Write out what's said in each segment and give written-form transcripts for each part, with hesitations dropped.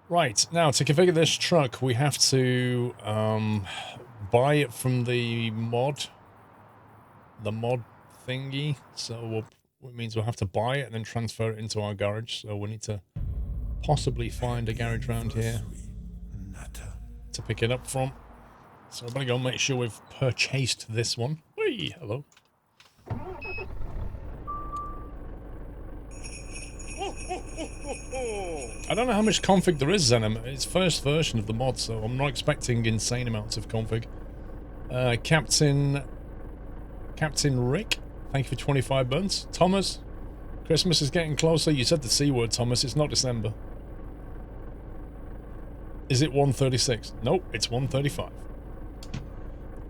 Right, now to configure this truck, we have to buy it from the mod thingy. So it means we'll have to buy it and then transfer it into our garage. So we need to possibly find a garage around here to pick it up from. So I'm gonna go make sure we've purchased this one. Whee! Hello. I don't know how much config there is, Zenom. It's first version of the mod, so I'm not expecting insane amounts of config. Captain Rick, thank you for 25 months. Thomas, Christmas is getting closer. You said the C word, Thomas. It's not December. Is it 136? Nope, it's 135.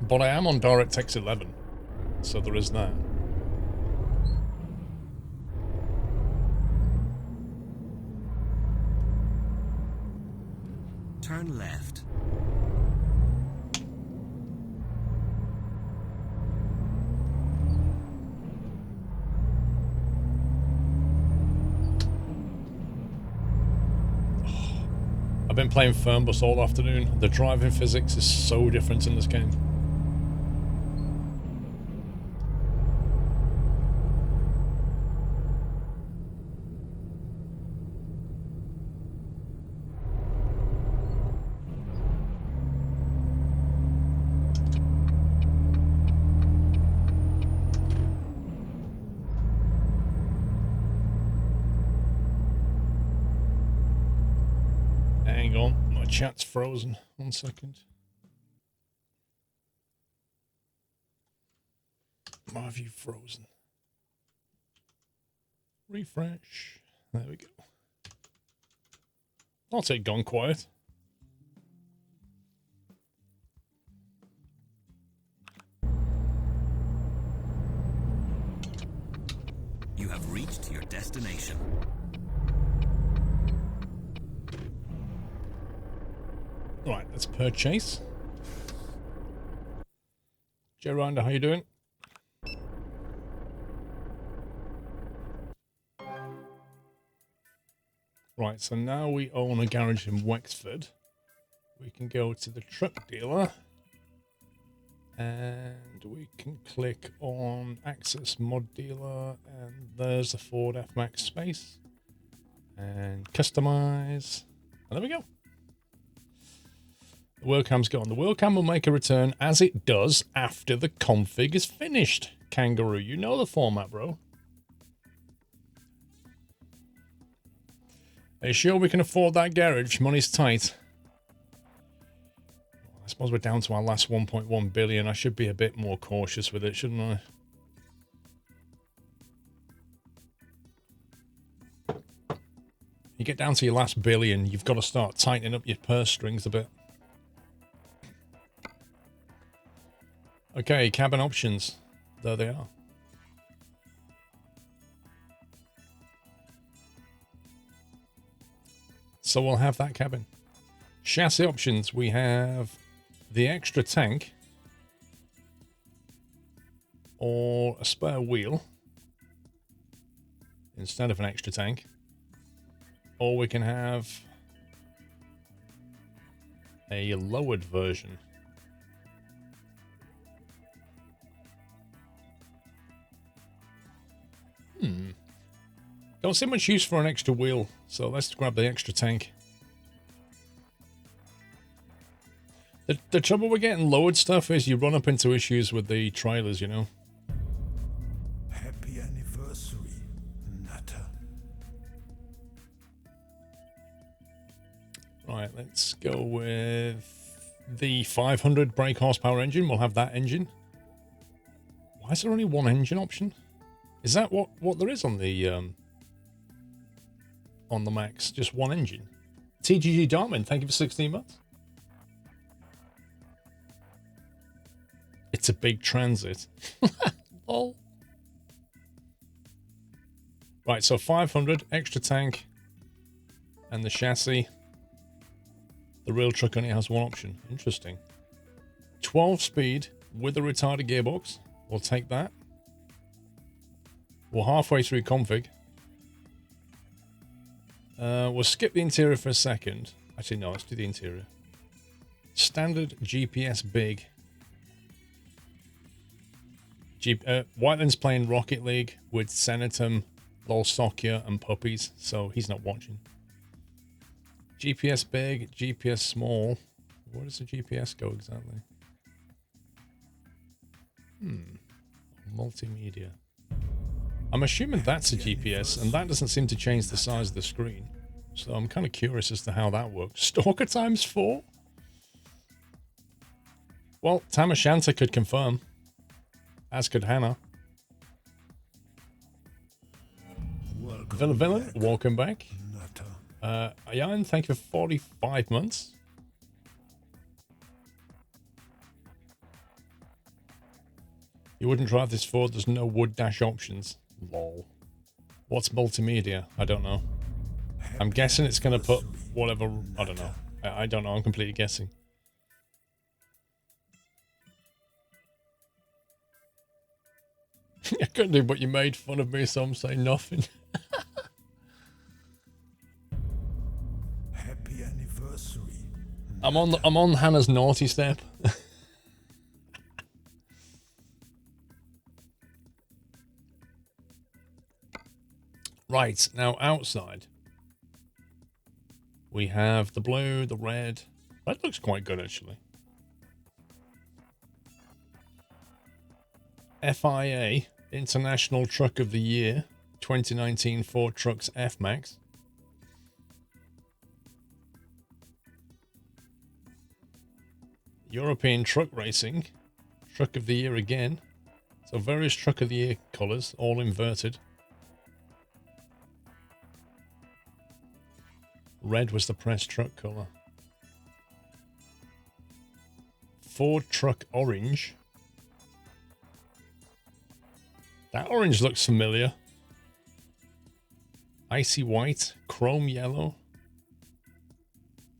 But I am on DirectX 11, so there is that. Turn left. I've been playing Fernbus all afternoon. The driving physics is so different in this game. Hang on, my chat's frozen. 1 second. Why have you frozen? Refresh. There we go. I'll take gone quiet. You have reached your destination. Right, let's purchase. Joe Rinder, how you doing? Right, so now we own a garage in Wexford. We can go to the truck dealer. And we can click on Access Mod Dealer. And there's the Ford F-Max space. And customize. And there we go. The wheel cam's gone. The wheel cam will make a return as it does after the config is finished. Kangaroo, you know the format, bro. Are you sure we can afford that garage? Money's tight. I suppose we're down to our last 1.1 billion. I should be a bit more cautious with it, shouldn't I? You get down to your last billion, you've got to start tightening up your purse strings a bit. Okay, cabin options. There they are. So we'll have that cabin. Chassis options. We have the extra tank or a spare wheel instead of an extra tank. Or we can have a lowered version. Don't see much use for an extra wheel, so let's grab the extra tank. The trouble with getting lowered stuff is you run up into issues with the trailers, you know. Happy anniversary, Nutter. Right, let's go with the 500 brake horsepower engine. We'll have that engine. Why is there only one engine option? Is that what there is on the Max? Just one engine? TGG Dartman, thank you for 16 months. It's a big transit. Lol. Right, so 500, extra tank, and the chassis. The real truck only has one option. Interesting. 12 speed with a retarded gearbox. We'll take that. We're halfway through config. We'll skip the interior for a second. Actually, no, let's do the interior. Standard GPS big. Whiteland's playing Rocket League with Senatum, Lolsokia, and puppies, so he's not watching. GPS big, GPS small. Where does the GPS go exactly? Multimedia. I'm assuming that's a GPS, and that doesn't seem to change the size of the screen. So I'm kind of curious as to how that works. Stalker times 4? Well, Tamashanta could confirm. As could Hannah. Villain, welcome back. Ayan, thank you for 45 months. You wouldn't drive this Ford, there's no wood dash options. Lol. What's multimedia? I don't know. I'm guessing it's going to put whatever, I don't know. I don't know, I'm completely guessing. I couldn't do, but you made fun of me, so I'm saying nothing. Happy anniversary. I'm on Hannah's naughty step. Right, now outside we have the blue, the red. That looks quite good actually. FIA International Truck of the Year 2019 Ford Trucks F-Max. European Truck Racing Truck of the Year again. So various Truck of the Year colours, all inverted. Red was the press truck colour. Ford Truck Orange. That orange looks familiar. Icy White. Chrome Yellow.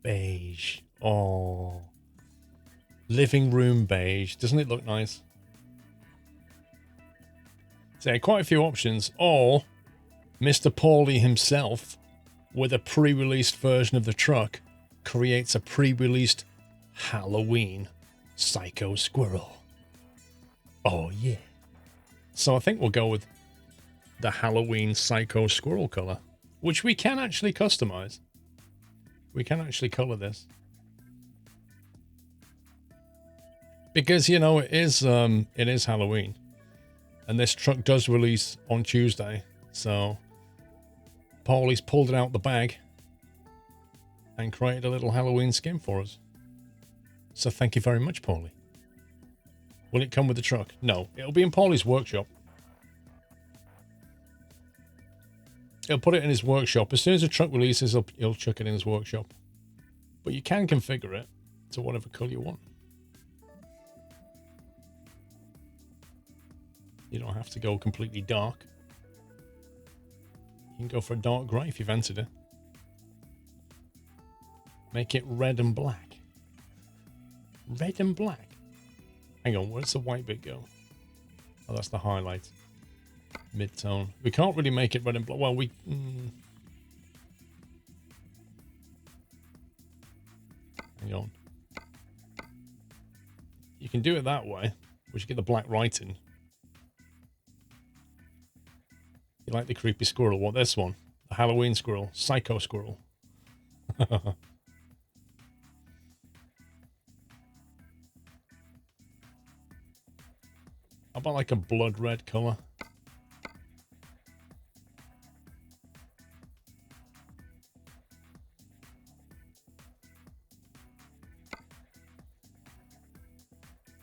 Beige. Oh. Living Room Beige. Doesn't it look nice? So quite a few options. Or Mr. Paulie himself, with a pre-released version of the truck, creates a pre-released Halloween Psycho Squirrel. Oh yeah. So I think we'll go with the Halloween Psycho Squirrel color, which we can actually customize. We can actually color this. Because, you know, it is Halloween. And this truck does release on Tuesday. So Paulie's pulled it out the bag and created a little Halloween skin for us. So thank you very much, Paulie. Will it come with the truck? No, it'll be in Paulie's workshop. He'll put it in his workshop. As soon as the truck releases, he'll chuck it in his workshop. But you can configure it to whatever color you want. You don't have to go completely dark. You can go for a dark grey if you've entered it. Make it red and black. Red and black. Hang on, where's the white bit go? Oh, that's the highlight. Mid-tone. We can't really make it red and black. Well, we... Hang on. You can do it that way. We should get the black writing. You like the creepy squirrel? What, this one? The Halloween squirrel. Psycho squirrel. How about like a blood red color?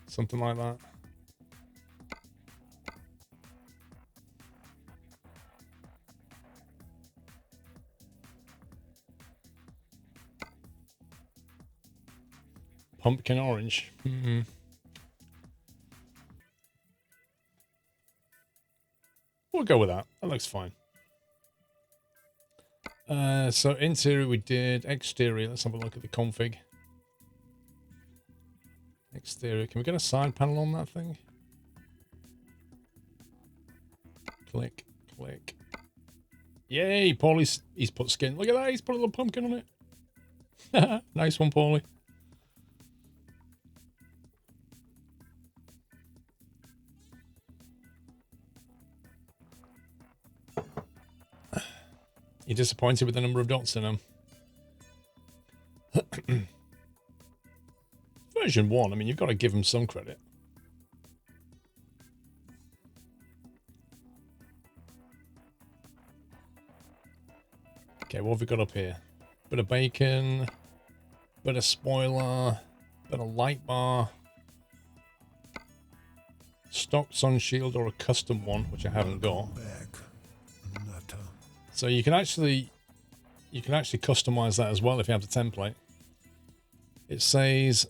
Something like that. Pumpkin orange. We'll go with that. That looks fine. So interior we did. Exterior, let's have a look at the config. Exterior, can we get a side panel on that thing? Click, click. Yay, Paulie's he's put skin. Look at that, he's put a little pumpkin on it. Nice one, Paulie. You're disappointed with the number of dots in them. Version 1, I mean, you've got to give them some credit. Okay, what have we got up here? Bit of bacon, bit of spoiler, bit of light bar, stock sun shield or a custom one, which I haven't got. So you can actually customize that as well if you have the template. It says,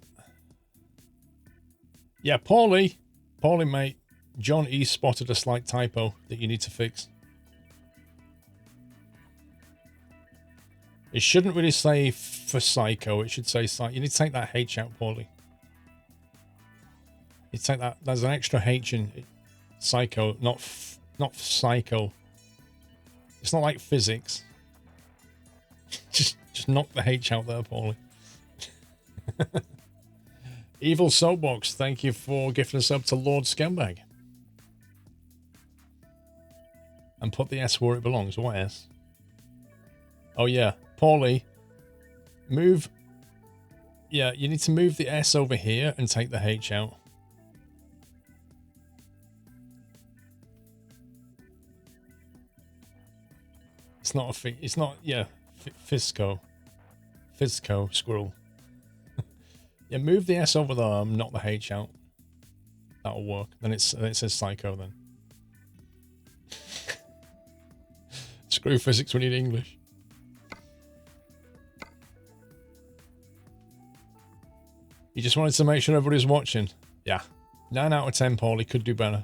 yeah, Paulie mate, John E spotted a slight typo that you need to fix. It shouldn't really say for psycho. It should say psycho. You need to take that H out, Paulie. You take that. There's an extra H in psycho, not psycho. It's not like physics. just knock the H out there, Paulie. Evil Soapbox, thank you for gifting us up to Lord Scumbag. And put the S where it belongs. What S? Oh yeah, Paulie, move. Yeah, you need to move the S over here and take the H out. It's not a it's not, yeah, Fisco, squirrel. Yeah, move the S over there, knock the H out. That'll work. Then it says psycho then. Screw physics, we need English. You just wanted to make sure everybody's watching. Yeah. 9 out of 10, Paulie. Could do better.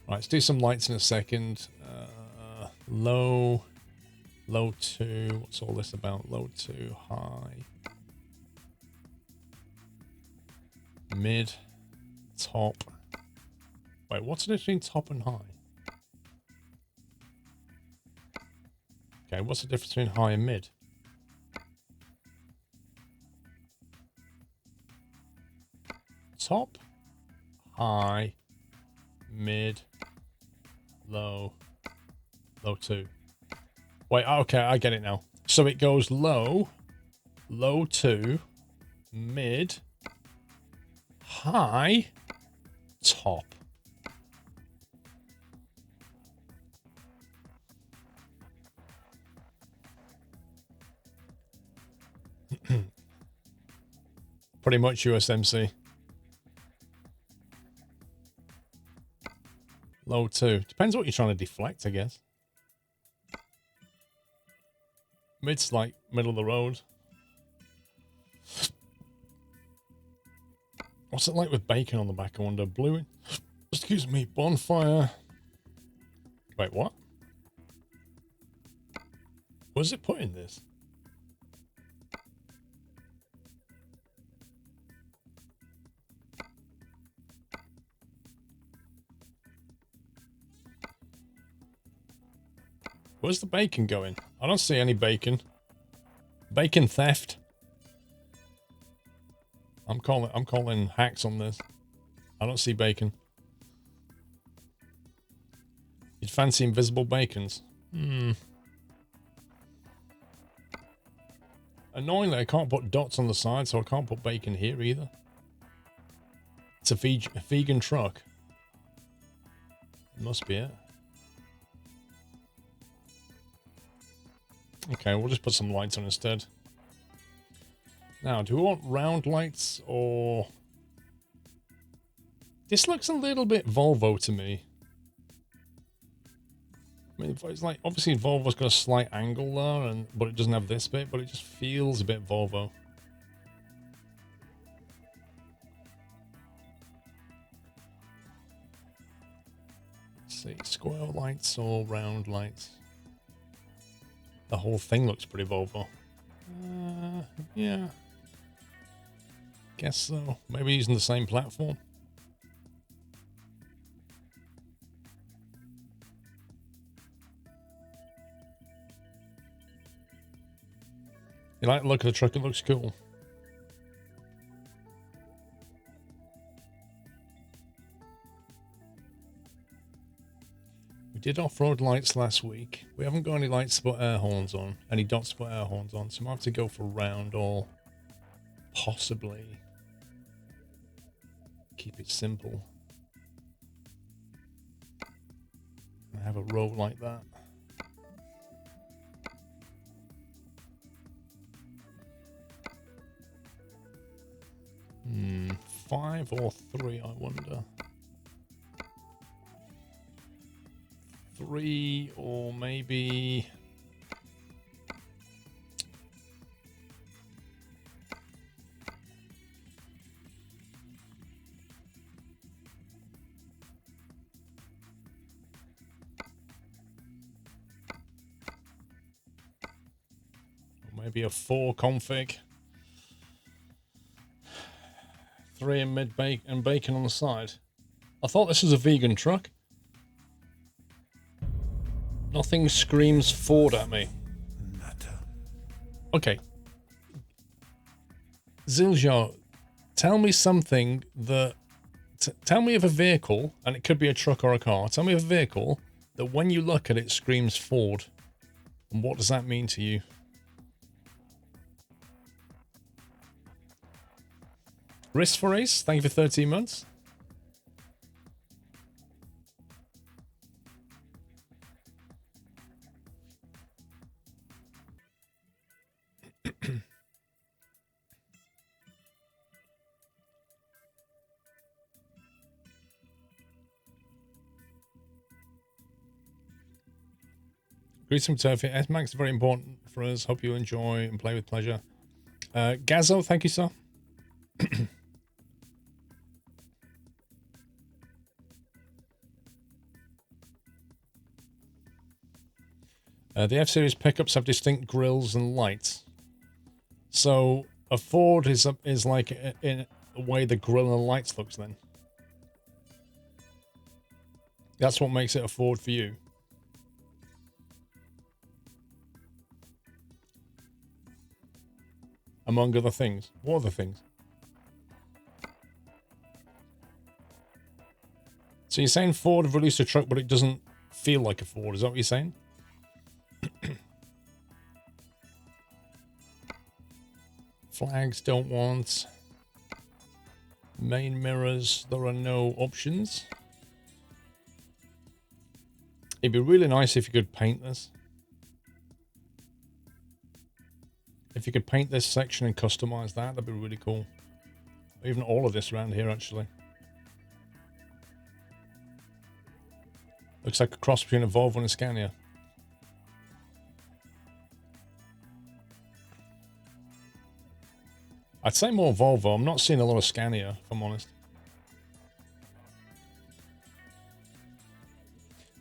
Right, let's do some lights in a second. Low 2. What's all this about? Low 2, high. Mid. Top. Wait, what's the difference between top and high? Okay, what's the difference between high and mid? Top, high, mid, low, low 2. Wait, okay, I get it now. So it goes low, low 2, mid, high, top. Pretty much USMC. Low 2. Depends what you're trying to deflect, I guess. Mid's like middle of the road. What's it like with bacon on the back, I wonder? Blue, excuse me, bonfire. Wait, what? What does it put in this? Where's the bacon going? I don't see any bacon. Bacon theft. I'm calling hacks on this. I don't see bacon. You'd fancy invisible bacons? Annoyingly, I can't put dots on the side, so I can't put bacon here either. It's a vegan truck. It must be it. Okay, we'll just put some lights on instead. Now, do we want round lights or... This looks a little bit Volvo to me. I mean, it's like, obviously Volvo's got a slight angle there, but it doesn't have this bit, but it just feels a bit Volvo. Let's see, square lights or round lights? The whole thing looks pretty Volvo. Yeah. Guess so. Maybe using the same platform. You like the look of the truck? It looks cool. We did off-road lights last week. We haven't got any lights to put air horns on. Any dots to put air horns on. So I might have to go for round or possibly keep it simple. I have a row like that. Hmm, 5 or 3, I wonder. 3 or maybe... maybe a 4 config. 3 in mid-bake and bacon on the side. I thought this was a vegan truck. Nothing screams Ford at me. Okay. Ziljar, tell me something that... tell me of a vehicle, and it could be a truck or a car. Tell me of a vehicle that when you look at it screams Ford. And what does that mean to you? Wrist for Ace, thank you for 13 months. Greetings from Turfy. S-Max is very important for us. Hope you enjoy and play with pleasure. Gazzo, thank you, sir. The F-Series pickups have distinct grills and lights. So a Ford is like in the way the grill and the lights looks then. That's what makes it a Ford for you. Among other things. What other things? So you're saying Ford have released a truck, but it doesn't feel like a Ford. Is that what you're saying? Flags don't want. Main mirrors, there are no options. It'd be really nice if you could paint this. If you could paint this section and customize that, that'd be really cool. Even all of this around here, actually. Looks like a cross between a Volvo and a Scania. I'd say more Volvo. I'm not seeing a lot of Scania, if I'm honest.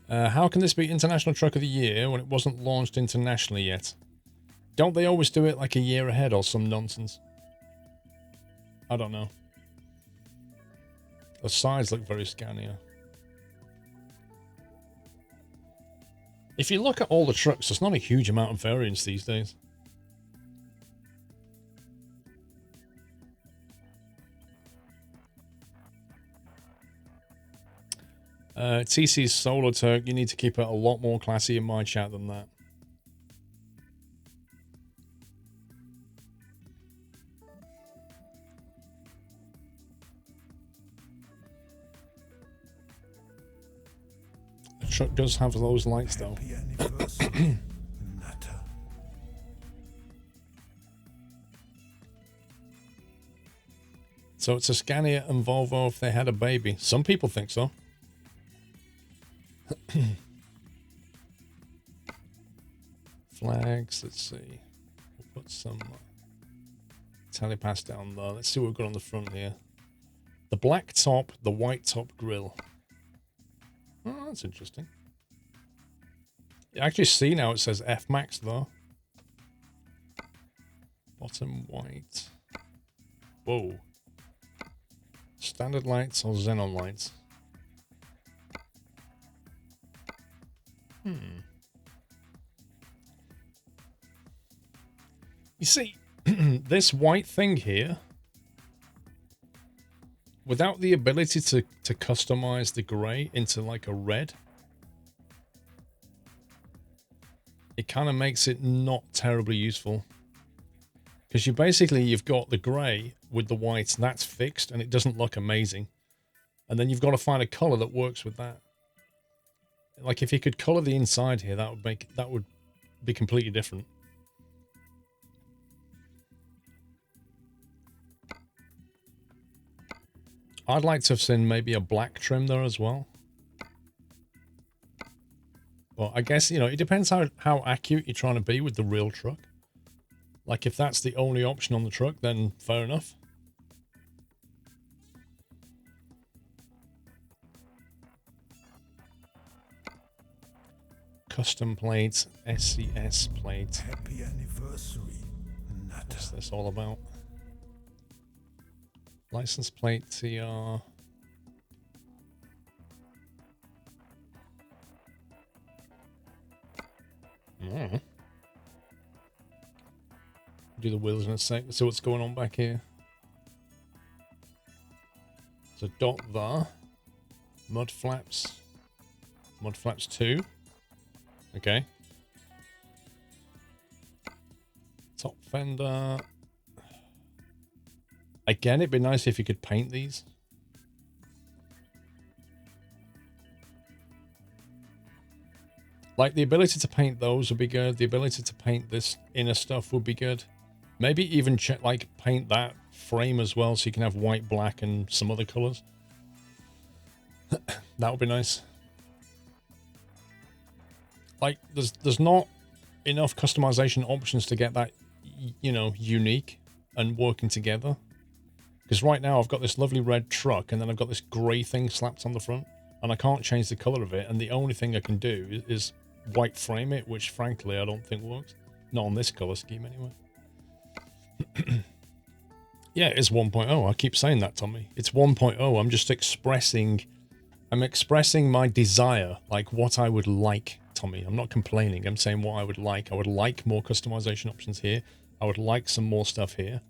How can this be International Truck of the Year when it wasn't launched internationally yet? Don't they always do it like a year ahead or some nonsense? I don't know. The sides look very Scania. If you look at all the trucks, there's not a huge amount of variance these days. TC's Solo Turk, you need to keep it a lot more classy in my chat than that. The truck does have those lights though. So it's a Scania and Volvo if they had a baby. Some people think so. Flags, let's see. We'll put some telepass down there. Let's see what we've got on the front here. The black top, the white top grille. Oh, that's interesting. You actually see now it says F-Max though. Bottom white. Whoa. Standard lights or xenon lights? You see, this white thing here, without the ability to customize the gray into like a red, it kind of makes it not terribly useful. Because you've got the gray with the white, and that's fixed, and it doesn't look amazing. And then you've got to find a color that works with that. Like if you could color the inside here, that would be completely different. I'd like to have seen maybe a black trim there as well. But I guess, you know, it depends how accurate you're trying to be with the real truck. Like if that's the only option on the truck, then fair enough. Custom plates, SCS plate. Happy anniversary, Nutter. What's this all about? License plate TR. Do the wheels in a sec. See what's going on back here. There's a dot there. Mud flaps. Mud flaps 2. Okay. Top fender. Again, it'd be nice if you could paint these. Like the ability to paint those would be good. The ability to paint this inner stuff would be good. Maybe even like paint that frame as well so you can have white, black, and some other colors. That would be nice. Like there's not enough customization options to get that, you know, unique and working together. Because right now I've got this lovely red truck and then I've got this grey thing slapped on the front and I can't change the color of it, and the only thing I can do is white frame it, which frankly I don't think works. Not on this color scheme anyway. Yeah, it's 1.0. I keep saying that, Tommy. It's 1.0. I'm just expressing my desire, like what I would like, Tommy. I'm not complaining. I'm saying what I would like. I would like more customization options here. I would like some more stuff here.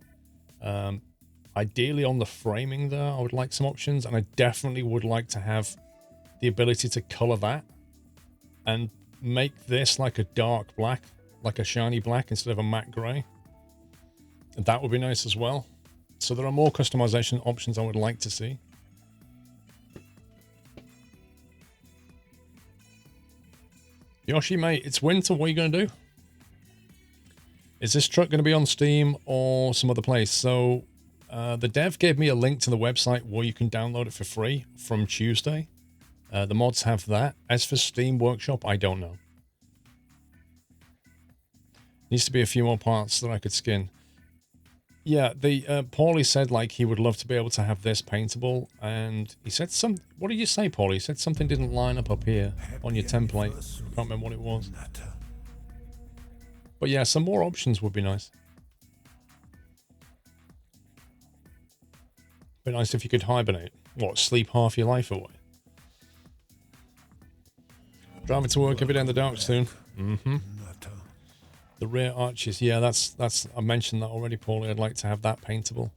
Ideally on the framing there, I would like some options, and I definitely would like to have the ability to color that and make this like a dark black, like a shiny black instead of a matte gray. And that would be nice as well. So there are more customization options I would like to see. Yoshi, mate, it's winter. What are you going to do? Is this truck going to be on Steam or some other place? So the dev gave me a link to the website where you can download it for free from Tuesday. The mods have that. As for Steam Workshop, I don't know. Needs to be a few more parts that I could skin. Yeah, the Paulie said like he would love to be able to have this paintable, and he said some. What did you say, Paulie? He said something didn't line up here on your template. I can't remember what it was. But yeah, some more options would be nice. Be nice if you could hibernate. What, sleep half your life away? Driving to work every day in the dark soon. Mm-hmm. The rear arches, yeah, that's I mentioned that already, Paulie. I'd like to have that paintable.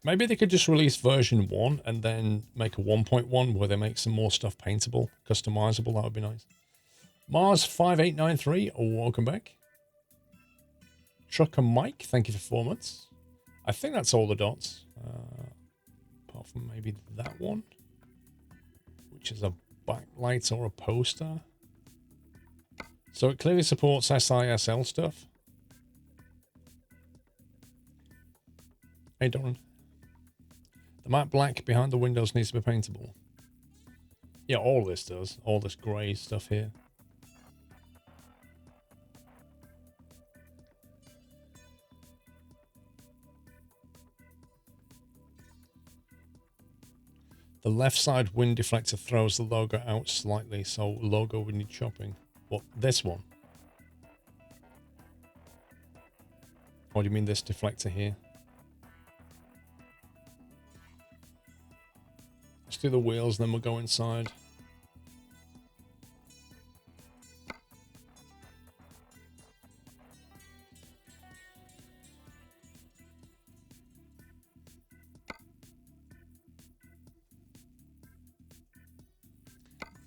Maybe they could just release version 1 and then make a 1.1 where they make some more stuff paintable, customizable. That would be nice. Mars5893, welcome back. Trucker Mike, thank you for 4 months. I think that's all the dots. Apart from maybe that one, which is a backlight or a poster. So it clearly supports SISL stuff. Hey, Doran. The matte black behind the windows needs to be paintable. Yeah, all this does. All this grey stuff here. The left side wind deflector throws the logo out slightly, so logo would need chopping. What, this one? Or do you mean this deflector here? Let's do the wheels, then we'll go inside.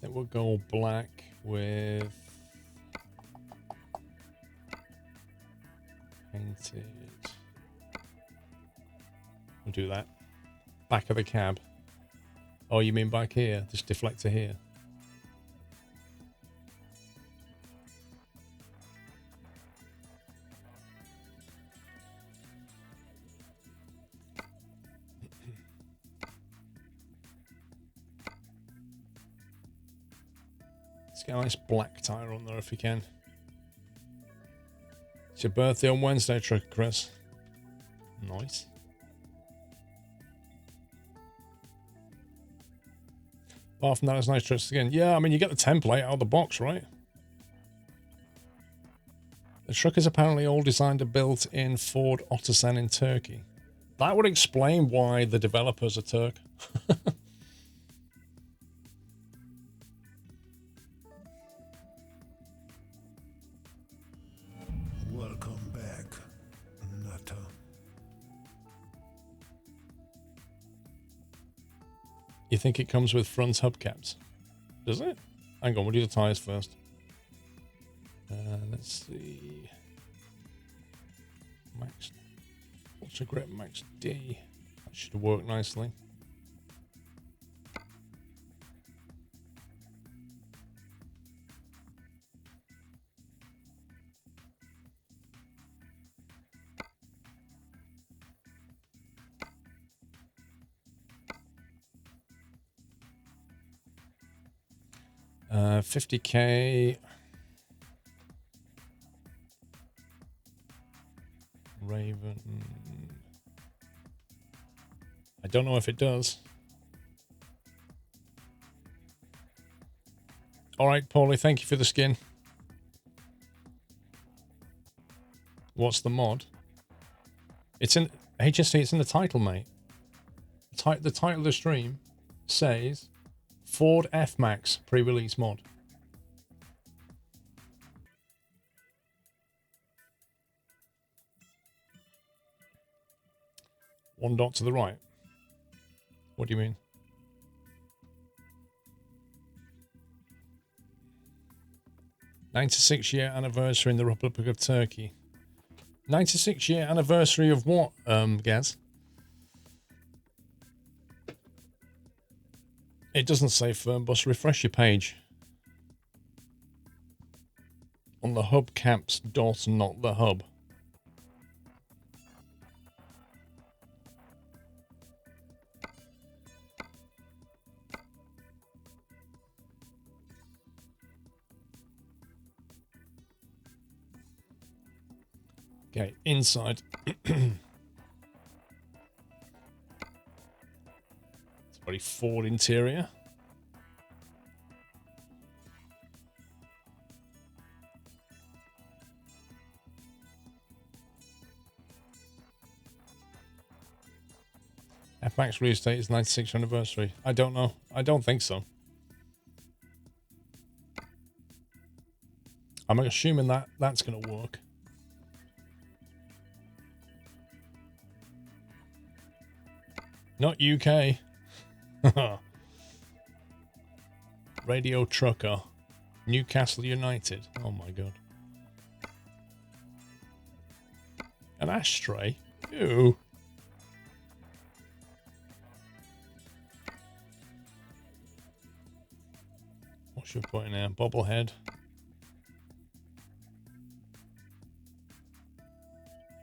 It will go black with painted. We'll do that. Back of the cab. Oh, you mean back here? This deflector here. Let's get a nice black tire on there if we can. It's your birthday on Wednesday, Truck Chris. Nice. Apart from that, it's nice trucks again. Yeah, I mean, you get the template out of the box, right? The truck is apparently all designed and built in Ford Otosan in Turkey. That would explain why the developers are Turk. Welcome back, Nutter. You think it comes with front hubcaps? Does it? Hang on, we'll do the tyres first. Let's see. Max Ultra Grip Max D. That should work nicely. $50K. Raven. I don't know if it does. All right, Paulie, thank you for the skin. What's the mod? It's in HST, it's in the title, mate. The title of the stream says Ford F-Max pre-release mod. One dot to the right. What do you mean? '96-year anniversary in the Republic of Turkey. 96-year anniversary of what, Gaz? It doesn't say Fernbus. Refresh your page. On the hubcaps dot, not the hub. Okay, inside. It's a very Ford interior. F-Max release date is 96th anniversary. I don't know. I don't think so. I'm assuming that that's going to work. Not UK. Radio Trucker. Newcastle United. Oh my god. An ashtray? Ew. What should we put in there? Bobblehead.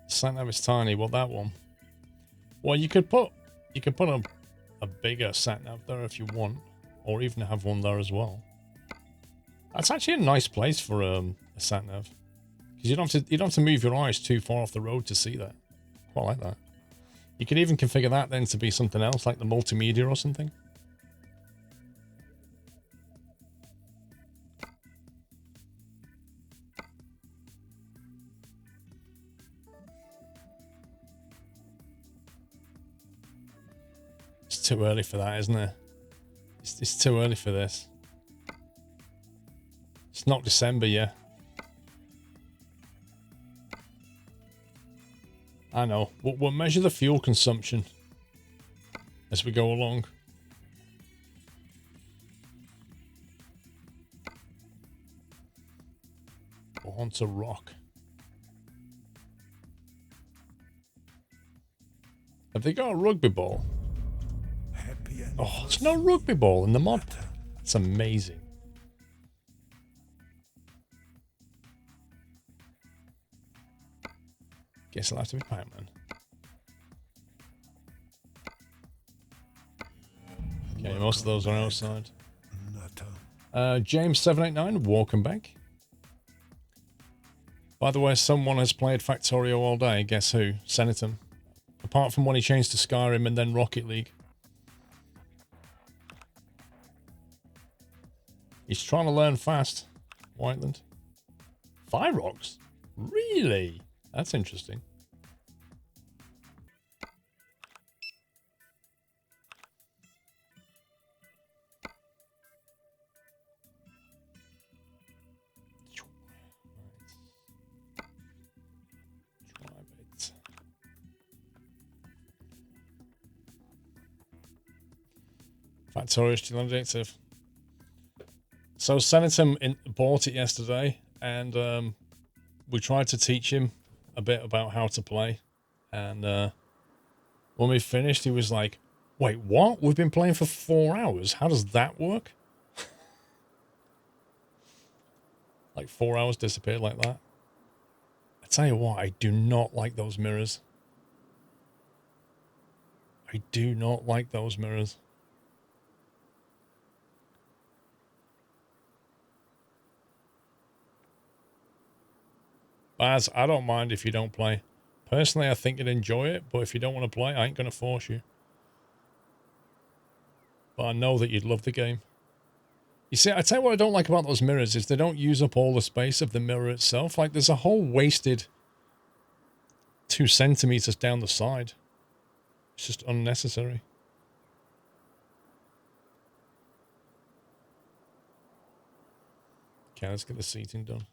Sat-nav is tiny. Well, that one. Well, you could put a bigger sat-nav there if you want, or even have one there as well. That's actually a nice place for a sat-nav, because you don't have to move your eyes too far off the road to see that. Quite like that. You could even configure that then to be something else, like the multimedia or something. It's too early for that, isn't it? It's too early for this. It's not December yet. I know. We'll measure the fuel consumption as we go along. onto rock. Have they got a rugby ball? Happy Oh, there's no rugby ball in the mod. It's amazing. Guess it'll have to be Pac-Man. Okay, most of those are outside. James789, welcome back. By the way, someone has played Factorio all day. Guess who? Senatum. Apart from when he changed to Skyrim and then Rocket League. He's trying to learn fast. Whiteland. Fire rocks? Really? That's interesting. Factorio still addictive. So Senatum bought it yesterday, and we tried to teach him a bit about how to play. And when we finished, he was like, "Wait, what? We've been playing for 4 hours. How does that work?" Like 4 hours disappeared like that. I tell you what, I do not like those mirrors. I do not like those mirrors. Baz, I don't mind if you don't play. Personally, I think you'd enjoy it, but if you don't want to play, I ain't going to force you. But I know that you'd love the game. You see, I tell you what I don't like about those mirrors is they don't use up all the space of the mirror itself. Like, there's a whole wasted 2 centimeters down the side. It's just unnecessary. Okay, let's get the seating done.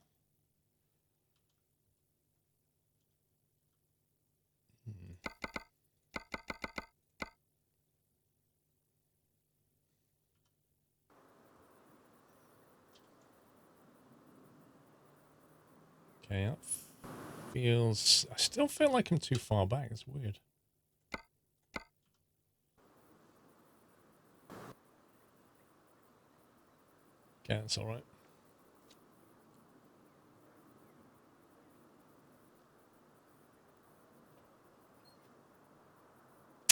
Okay, that feels... I still feel like I'm too far back. It's weird. Okay, that's all right.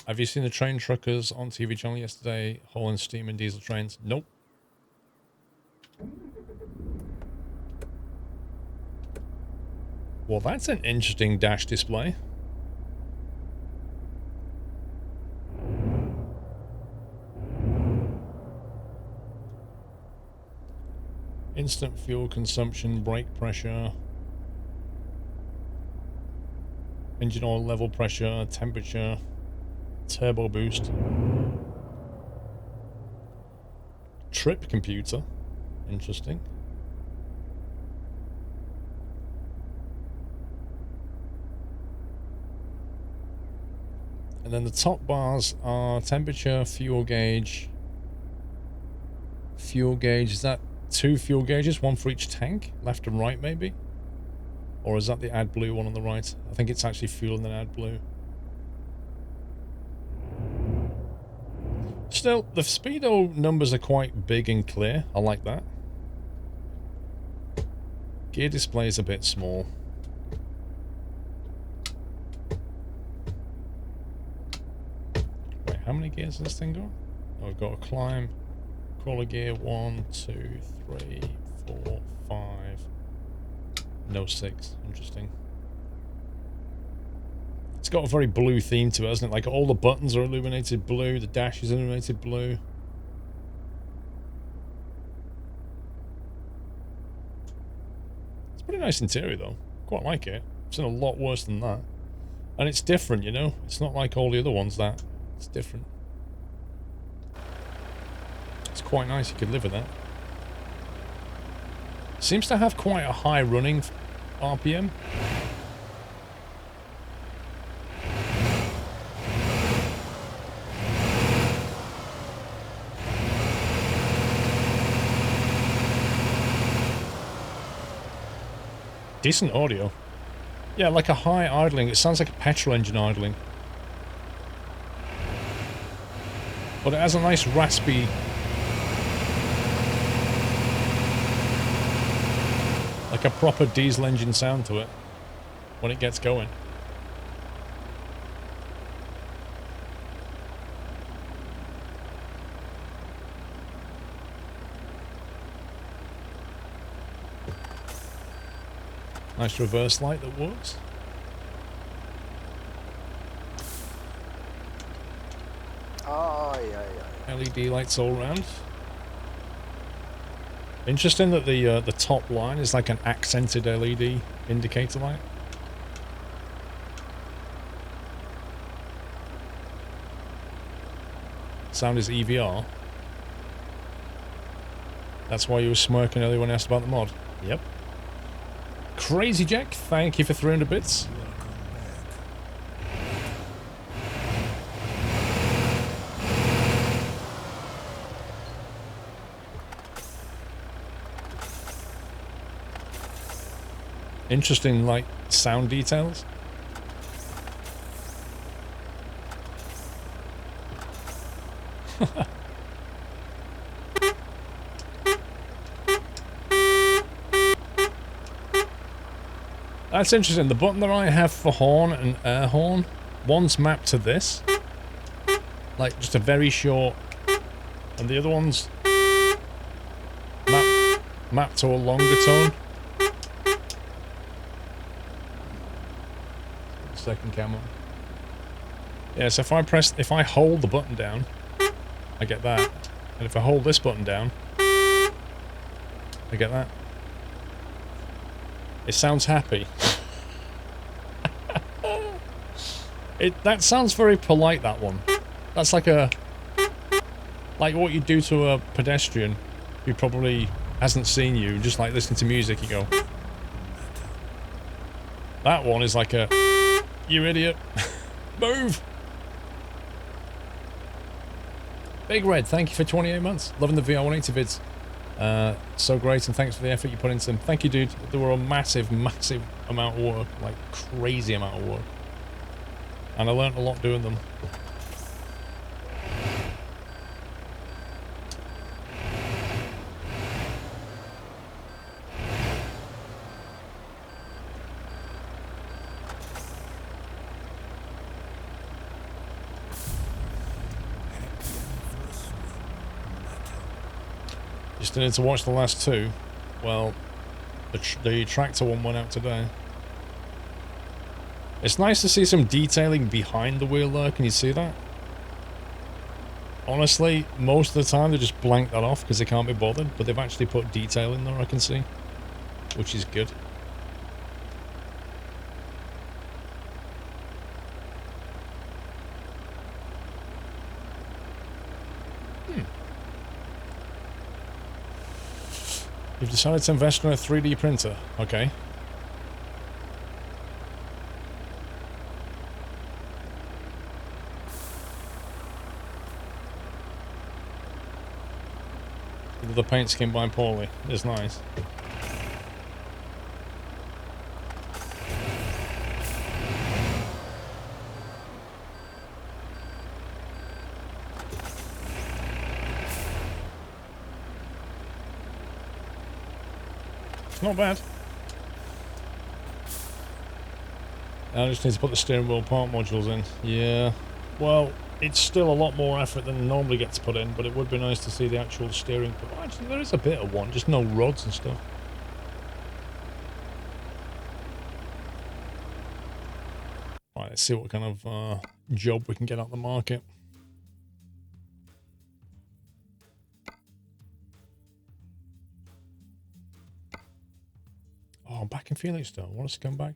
Have you seen the train truckers on TV channel yesterday hauling steam and diesel trains? Nope. Well, that's an interesting dash display. Instant fuel consumption, brake pressure, engine oil level pressure, temperature, turbo boost, trip computer, interesting. And then the top bars are temperature, fuel gauge. Fuel gauge, is that 2 fuel gauges, 1 for each tank, left and right maybe? Or is that the AdBlue one on the right? I think it's actually fuel and then AdBlue. Still, the speedo numbers are quite big and clear. I like that. Gear display is a bit small. Wait, how many gears has this thing got? Oh, we've got a climb, crawler gear, 1, 2, 3, 4, 5. No 6. Interesting. It's got a very blue theme to it, hasn't it? Like all the buttons are illuminated blue, the dash is illuminated blue. It's a pretty nice interior though. Quite like it. I've seen a lot worse than that. And it's different, you know? It's not like all the other ones that. It's different. It's quite nice, you could live with that. Seems to have quite a high running RPM. Decent audio. Yeah, like a high idling. It sounds like a petrol engine idling. But it has a nice raspy... like a proper diesel engine sound to it when it gets going. Nice reverse light that works. Oh, yeah. LED lights all around. Interesting that the top line is like an accented LED indicator light. Sound is EVR. That's why you were smirking earlier when I asked about the mod. Yep. Crazy Jack, thank you for 300 bits. Interesting, like, sound details. That's interesting. The button that I have for horn and air horn, one's mapped to this. Like, just a very short... and the other one's... mapped to a longer tone. Second camera. Yeah, so if I hold the button down, I get that. And if I hold this button down, I get that. It sounds happy. That sounds very polite, that one. That's like like what you do to a pedestrian who probably hasn't seen you, just like listening to music, you go. That one is like a, you idiot, move. Big Red, thank you for 28 months. Loving the VR180 vids. So great, and thanks for the effort you put into them. Thank you, dude. They were a massive, massive amount of work. Like, crazy amount of work. And I learnt a lot doing them. You still need to watch the last two. Well, the tractor one went out today. It's nice to see some detailing behind the wheel there. Can you see that? Honestly, most of the time they just blank that off because they can't be bothered, but they've actually put detail in there, I can see, which is good. You've decided to invest in a 3D printer. Okay. The paint scheme by poorly is nice. It's not bad. I just need to put the steering wheel part modules in. Yeah. Well, it's still a lot more effort than normally gets put in, but it would be nice to see the actual steering. But actually, there is a bit of one, just no rods and stuff. Right, let's see what kind of job we can get out the market. Oh, I'm back in Felixstowe. I want us to come back.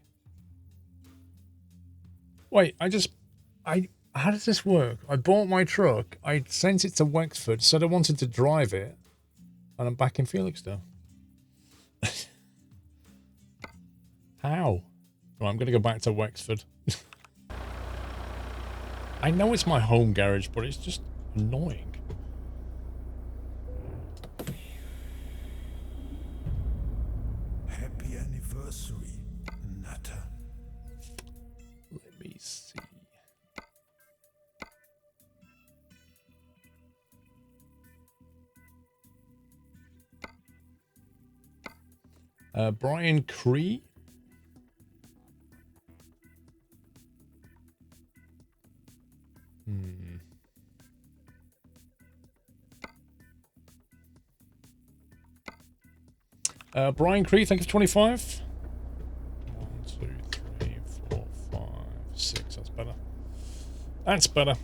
Wait, how does this work? I bought my truck, I sent it to Wexford, said I wanted to drive it, and I'm back in Felixstowe. How? Well, I'm going to go back to Wexford. I know it's my home garage, but it's just annoying. Happy anniversary, Brian Cree. Brian Cree, thank you for 25. 1, 2, 3, 4, 5, 6. That's better. That's better.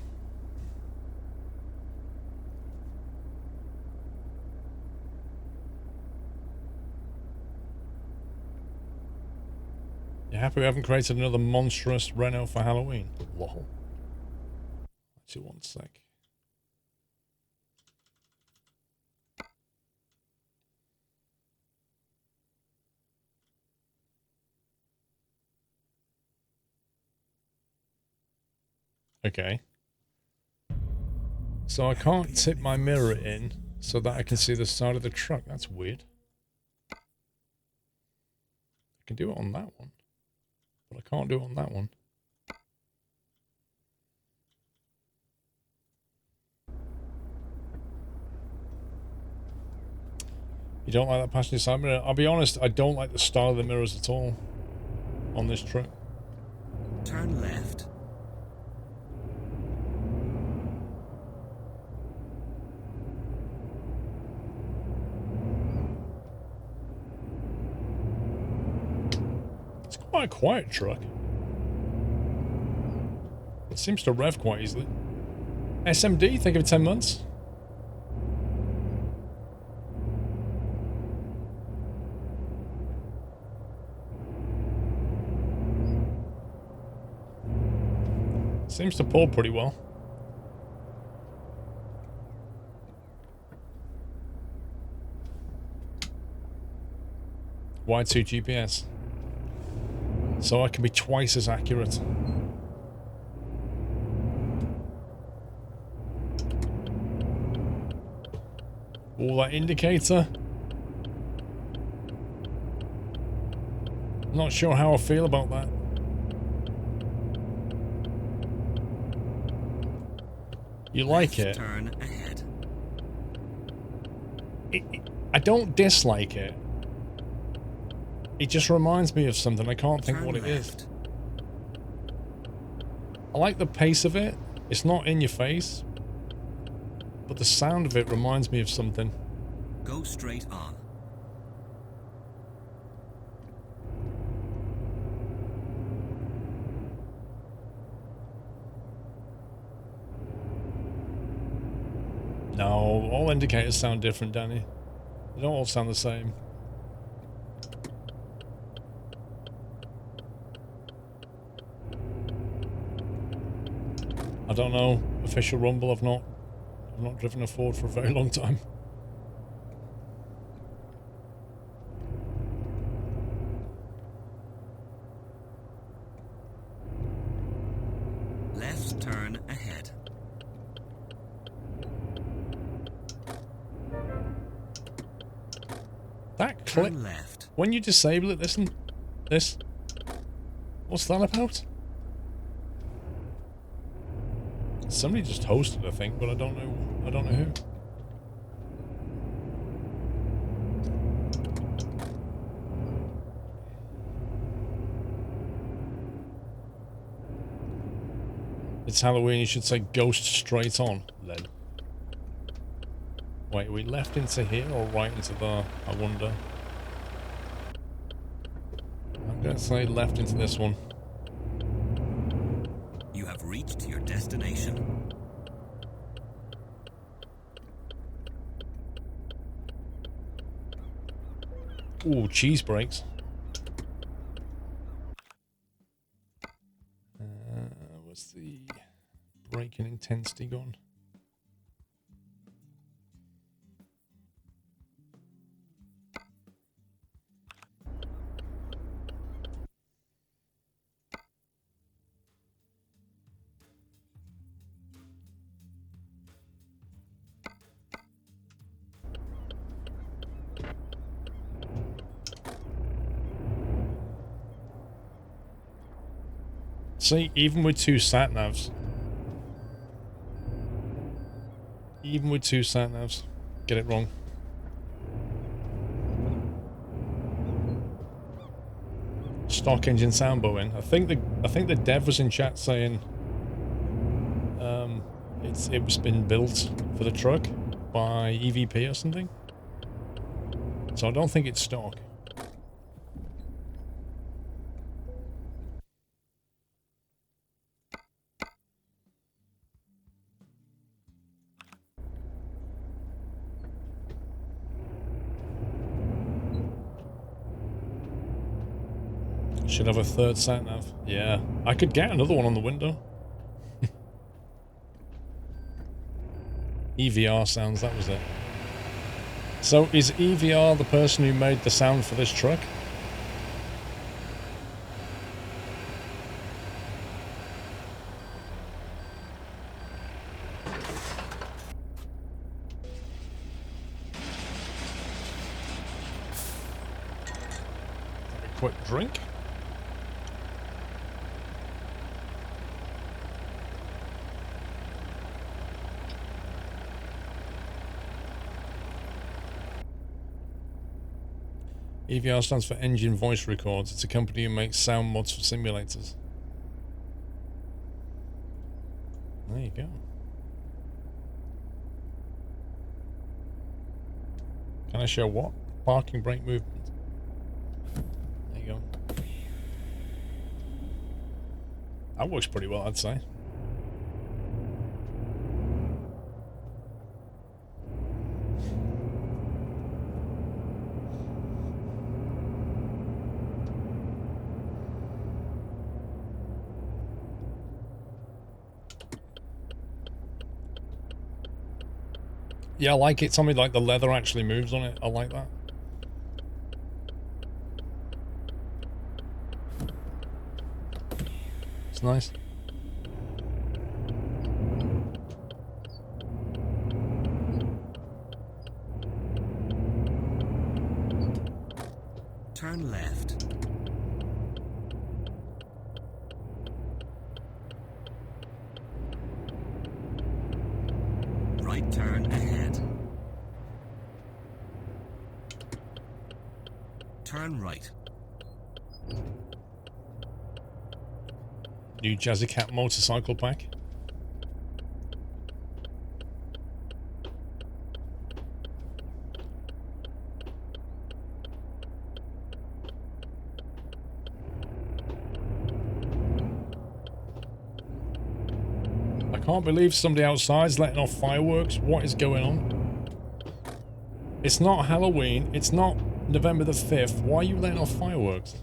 You happy we haven't created another monstrous Renault for Halloween? Lol. Actually, one sec. Okay. So I can't tip my mirror in so that I can see the side of the truck. That's weird. I can do it on that one, but I can't do it on that one. You don't like that passenger side mirror? I'll be honest, I don't like the style of the mirrors at all on this truck. Turn left. It's quite a quiet truck. It seems to rev quite easily. SMD, think of 10 months. Seems to pull pretty well. Wide 2 GPS. So I can be twice as accurate. Oh, that indicator. Not sure how I feel about that. You like it? Turn ahead. I don't dislike it. It just reminds me of something. I can't think what it is. I like the pace of it. It's not in your face. But the sound of it reminds me of something. Go straight on. No, all indicators sound different, Danny. They don't all sound the same. I don't know. Official rumble, I've not driven a Ford for a very long time. Left turn ahead. That clip. Turn left. When you disable it, listen. This. What's that about? Somebody just hosted, I think, but I don't know who. It's Halloween, you should say ghost straight on, then. Wait, are we left into here or right into there? I wonder. I'm going to say left into this one. You have reached your destination. Ooh, cheese brakes. What's the braking intensity gone? See, even with two sat-navs. Even with two sat-navs. Get it wrong. stock engine sound bowing. I think the dev was in chat saying it was been built for the truck by EVP or something. So I don't think it's stock. Should have a third sat nav. Yeah, I could get another one on the window. EVR sounds, that was it. So is EVR the person who made the sound for this truck? Have a quick drink. EVR stands for Engine Voice Records. It's a company who makes sound mods for simulators. There you go. Can I show what? Parking brake movement. There you go. That works pretty well, I'd say. Yeah, I like it. Something like the leather actually moves on it. I like that. It's nice. Turn left. Right turn ahead. Turn right. New Jazzy Cat motorcycle pack. I can't believe somebody outside's letting off fireworks. What is going on? It's not Halloween. It's not November the 5th. Why are you letting off fireworks?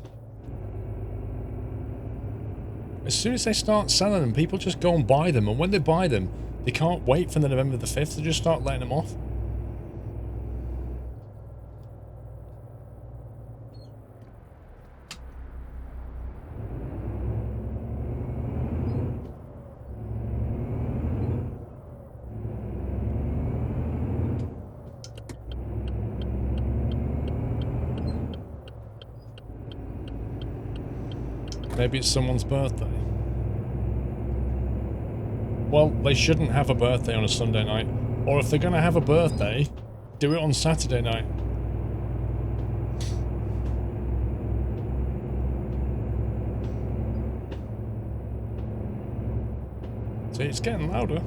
As soon as they start selling them, people just go and buy them. And when they buy them, they can't wait for the November the 5th. They just start letting them off. Maybe it's someone's birthday. Well, they shouldn't have a birthday on a Sunday night. Or if they're going to have a birthday, do it on Saturday night. See, it's getting louder.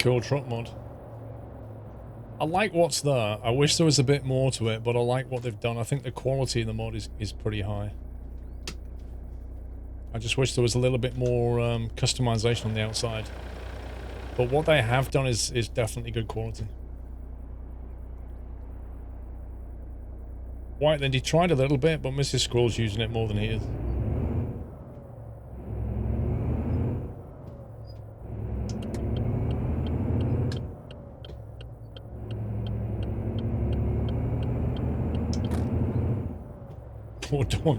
Cool truck mod. I like what's there. I wish there was a bit more to it, but I like what they've done. I think the quality in the mod is pretty high. I just wish there was a little bit more customization on the outside. But what they have done is definitely good quality. White then he tried a little bit, but Mrs. Squirrel's using it more than he is. Poor dog.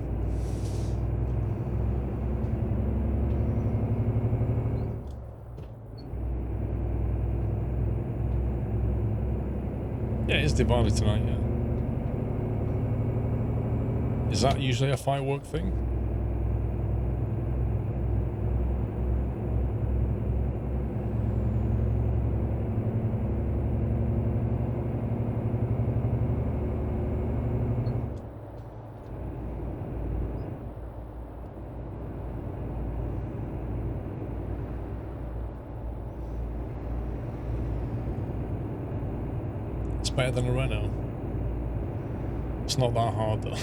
Yeah, it's Diwali tonight, yeah. Is that usually a firework thing? It's better than a Renault. It's not that hard though.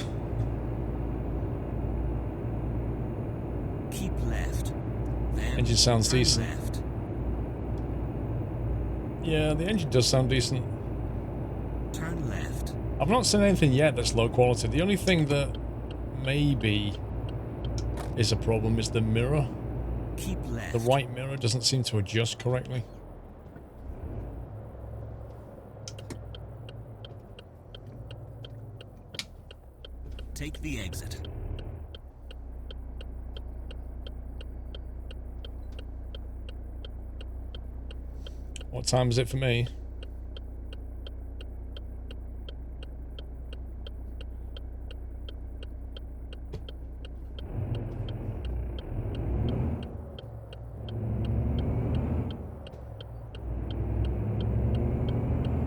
Keep left. Then Engine sounds turn decent. left. Yeah, the engine does sound decent. Turn left. I've not seen anything yet that's low quality. The only thing that maybe is a problem is the mirror. Keep left. The right mirror doesn't seem to adjust correctly. Take the exit. What time is it for me?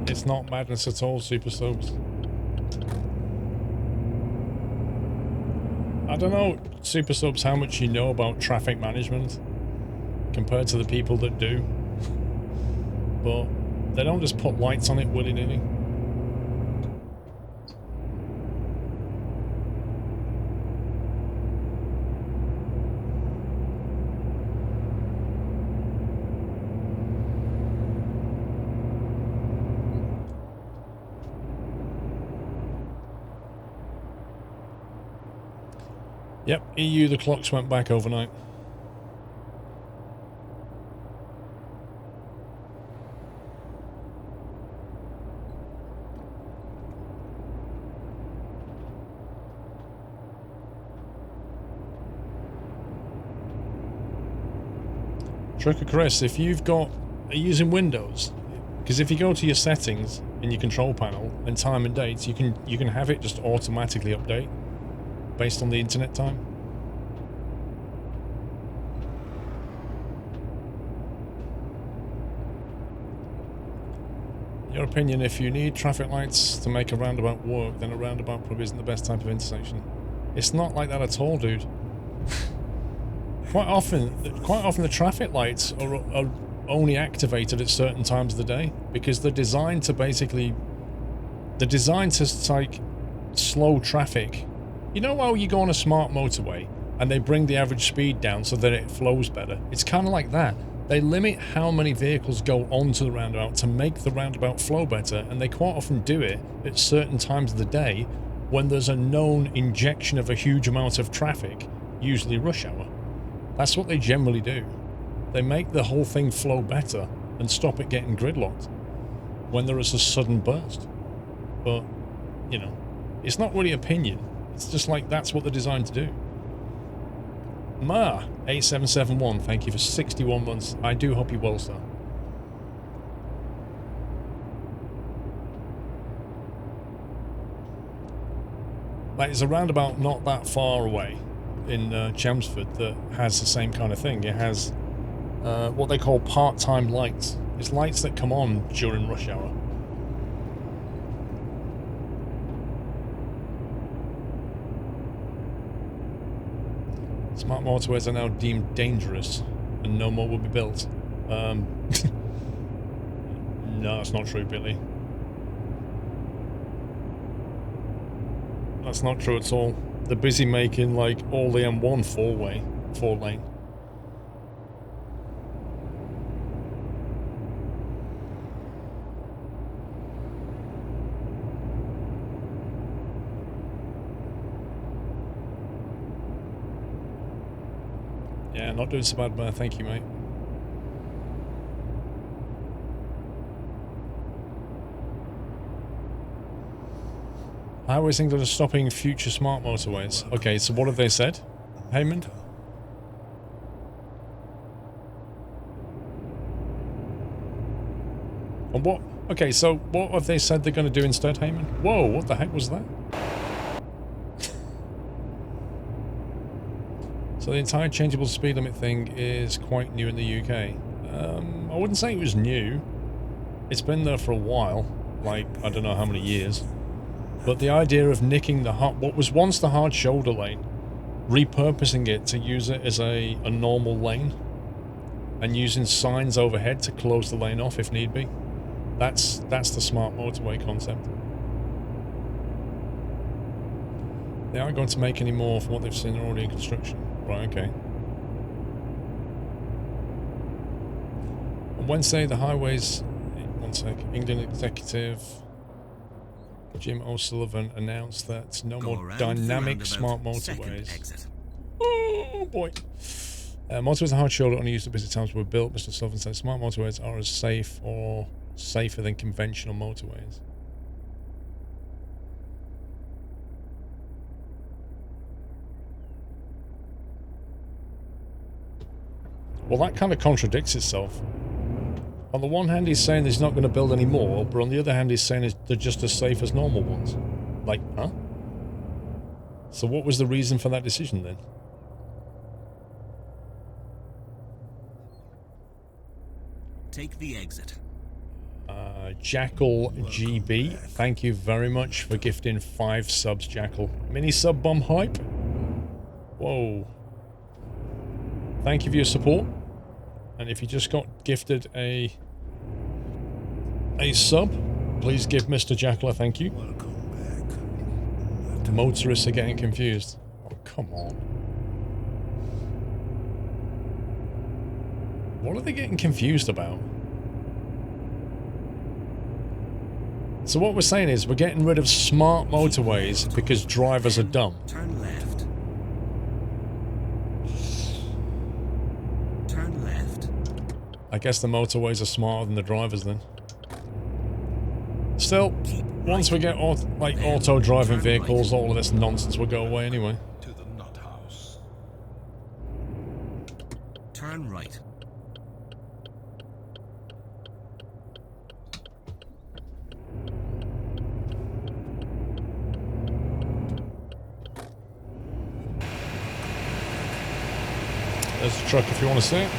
It's not madness at all, Super Subs. I don't know, Super Subs, how much you know about traffic management compared to the people that do. But they don't just put lights on it willy-nilly. Yep, EU, the clocks went back overnight. Trucker Chris, if you've got... Are you using Windows? Because if you go to your settings in your control panel and time and dates, you can have it just automatically update based on the internet time. Your opinion, if you need traffic lights to make a roundabout work, then a roundabout probably isn't the best type of intersection. It's not like that at all, dude. Quite often the traffic lights are only activated at certain times of the day because they're designed to like slow traffic. You know how you go on a smart motorway and they bring the average speed down so that it flows better? It's kind of like that. They limit how many vehicles go onto the roundabout to make the roundabout flow better, and they quite often do it at certain times of the day when there's a known injection of a huge amount of traffic, usually rush hour. That's what they generally do. They make the whole thing flow better and stop it getting gridlocked when there is a sudden burst. But, you know, it's not really opinion. It's just like that's what they're designed to do. Ma8771, thank you for 61 months. I do hope you well, sir. Like, there's a roundabout not that far away in Chelmsford that has the same kind of thing. It has what they call part-time lights. It's lights that come on during rush hour. Smart motorways are now deemed dangerous and no more will be built. No, that's not true, Billy. That's not true at all. They're busy making, like, all the M1 four lane. Yeah, not doing so bad, man. Thank you, mate. How is England stopping future smart motorways? Okay, so what have they said, Heyman? And what? Okay, so what have they said they're going to do instead, Heyman? Whoa, what the heck was that? So the entire changeable speed limit thing is quite new in the UK. I wouldn't say it was new. It's been there for a while, like I don't know how many years. But the idea of nicking the what was once the hard shoulder lane, repurposing it to use it as a normal lane, and using signs overhead to close the lane off if need be. That's the smart motorway concept. They aren't going to make any more from what they've seen already in construction. Right, okay. On Wednesday, the highways... One sec. England executive Jim O'Sullivan announced that no more dynamic smart motorways. Oh boy. Motorways are hard shoulder, only used at busy times were built. Mr. Sullivan said smart motorways are as safe or safer than conventional motorways. Well, that kind of contradicts itself. On the one hand, he's saying he's not going to build any more, but on the other hand, he's saying they're just as safe as normal ones. Like, huh? So what was the reason for that decision then? Take the exit. Jackal GB, thank you very much for gifting 5 subs, Jackal. Mini sub bomb hype? Whoa. Thank you for your support. And if you just got gifted a sub, please give Mr. Jackal a thank you. The motorists are getting confused. Oh, come on. What are they getting confused about? So what we're saying is we're getting rid of smart motorways because drivers are dumb. Turn left. Turn left. I guess the motorways are smarter than the drivers then. Still, once we get auto-driving vehicles, all of this nonsense will go away anyway. To the nut house. Turn right. There's the truck if you want to see it.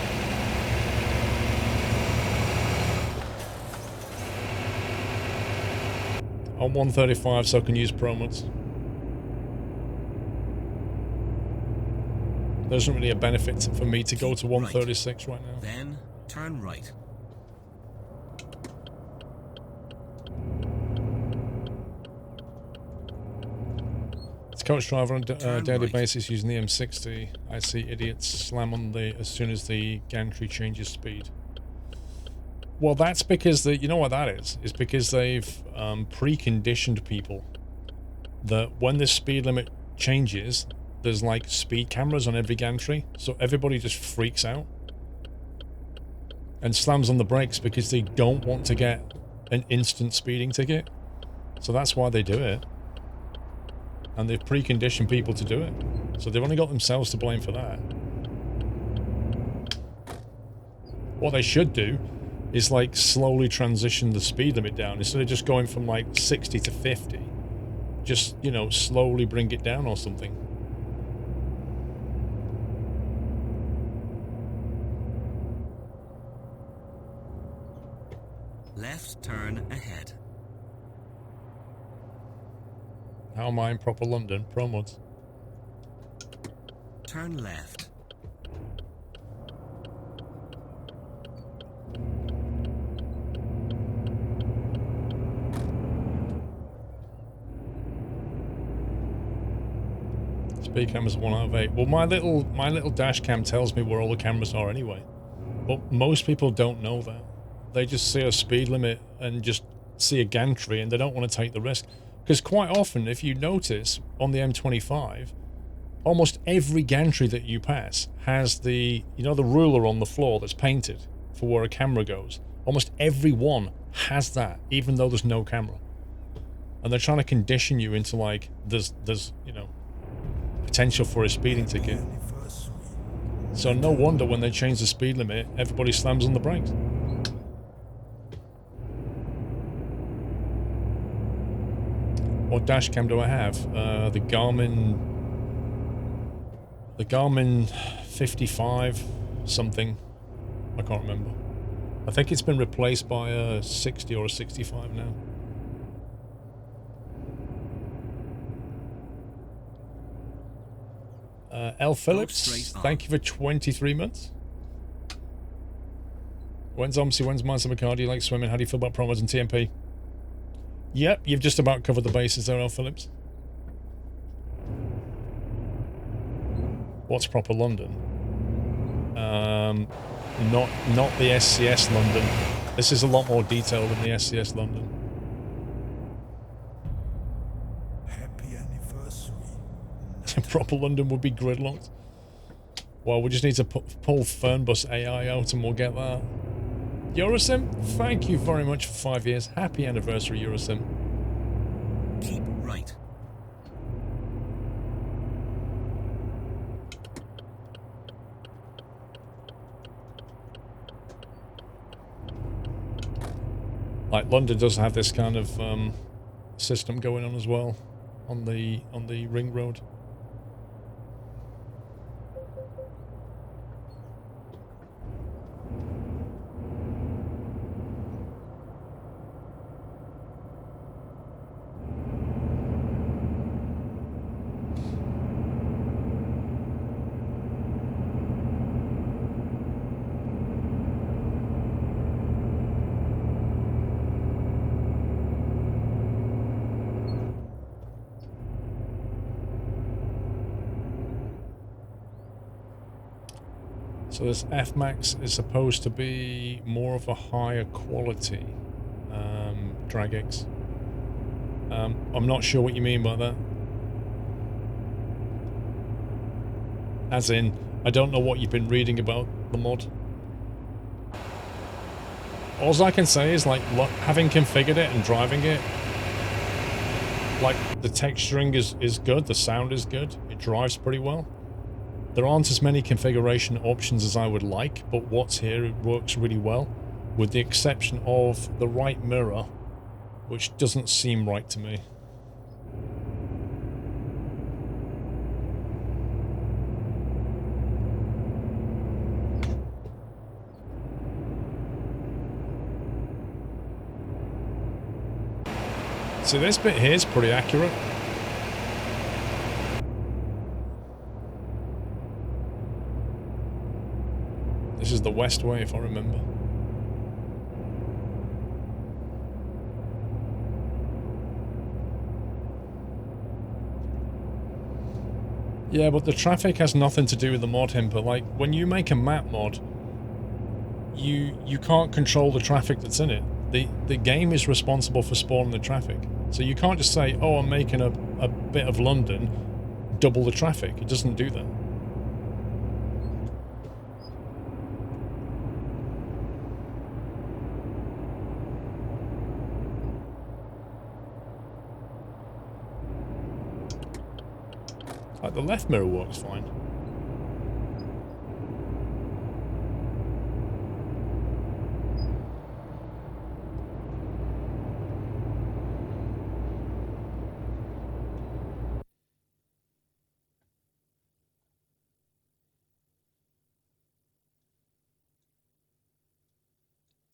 On 135, so I can use pro mods. There isn't really a benefit for me to go to 136 right now. Then turn right. As coach driver on a daily basis using the M60, I see idiots slam on as soon as the gantry changes speed. Well, that's because you know what that is? It's because they've preconditioned people that when the speed limit changes, there's like speed cameras on every gantry, so everybody just freaks out and slams on the brakes because they don't want to get an instant speeding ticket. So that's why they do it. And they've preconditioned people to do it. So they've only got themselves to blame for that. What they should do is like slowly transition the speed limit down. Instead of just going from like 60 to 50, just, you know, slowly bring it down or something. Left turn ahead. How am I in proper London? Pro mods. Turn left. Speed cameras 1 out of 8. Well, my little dash cam tells me where all the cameras are anyway. But most people don't know that. They just see a speed limit and just see a gantry and they don't want to take the risk. Because quite often, if you notice on the M25, almost every gantry that you pass has the, you know, the ruler on the floor that's painted for where a camera goes. Almost every one has that, even though there's no camera. And they're trying to condition you into like, there's you know, potential for a speeding ticket. So no wonder when they change the speed limit, everybody slams on the brakes. What dash cam do I have? The Garmin The Garmin 55 something. I can't remember. I think it's been replaced by a 60 or a 65 now. L. Phillips, thank you for 23 months. When's Mindset McCarty? You like swimming? How do you feel about promos and TMP? Yep, you've just about covered the bases there, L. Phillips. What's proper London? Not the SCS London. This is a lot more detailed than the SCS London. Happy anniversary. Proper London would be gridlocked. Well, we just need to pull Fernbus AI out and we'll get that. Eurosim, thank you very much for 5 years. Happy anniversary, Eurosim. Keep right. Like London does have this kind of system going on as well on the ring road. So this F-Max is supposed to be more of a higher quality DragX. I'm not sure what you mean by that. As in, I don't know what you've been reading about the mod. All I can say is, like, having configured it and driving it, like, the texturing is good, the sound is good, it drives pretty well. There aren't as many configuration options as I would like, but what's here, it works really well, with the exception of the right mirror, which doesn't seem right to me. So this bit here is pretty accurate. This is the west way, if I remember. Yeah, but the traffic has nothing to do with the mod, Himper. Like, when you make a map mod, you can't control the traffic that's in it. The game is responsible for spawning the traffic. So you can't just say, oh, I'm making a bit of London, double the traffic. It doesn't do that. Like, the left mirror works fine.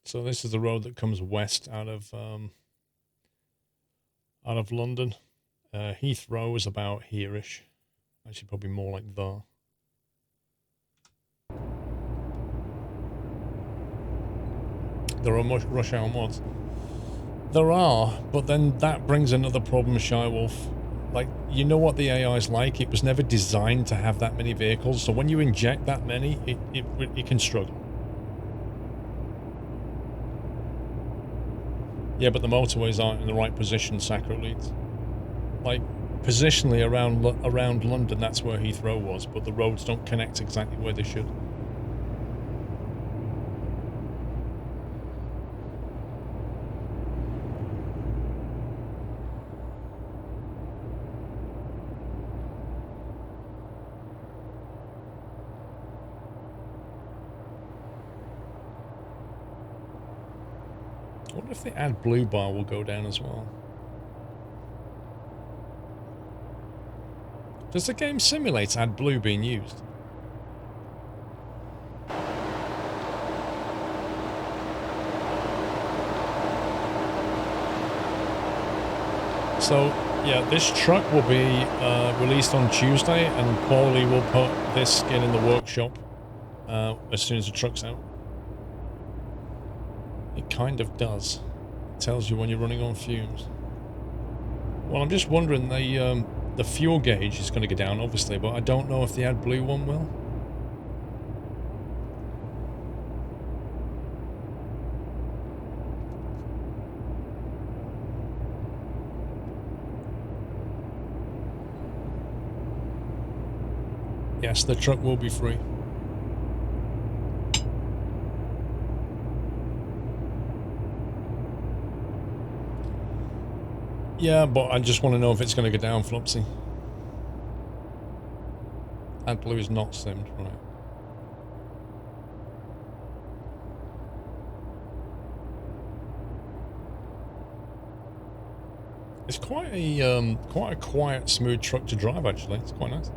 So this is the road that comes west out of London. Heathrow is about here-ish. Actually, probably more like there. There are much rush hour mods. There are, but then that brings another problem, Shywolf. Like, you know what the AI is like? It was never designed to have that many vehicles, so when you inject that many, it can struggle. Yeah, but the motorways aren't in the right position, Sacro leads. Like, positionally around London, that's where Heathrow was, but the roads don't connect exactly where they should. I wonder if they add blue bar will go down as well. Does the game simulate AdBlue being used? So, yeah, this truck will be released on Tuesday, and Paulie will put this skin in the workshop as soon as the truck's out. It kind of does. It tells you when you're running on fumes. Well, I'm just wondering, the fuel gauge is going to go down, obviously, but I don't know if the AdBlue one will. Yes, the truck will be free. Yeah, but I just want to know if it's going to go down, Flopsy. AdBlue is not simmed, right? It's quite a quiet, smooth truck to drive. Actually, it's quite nice.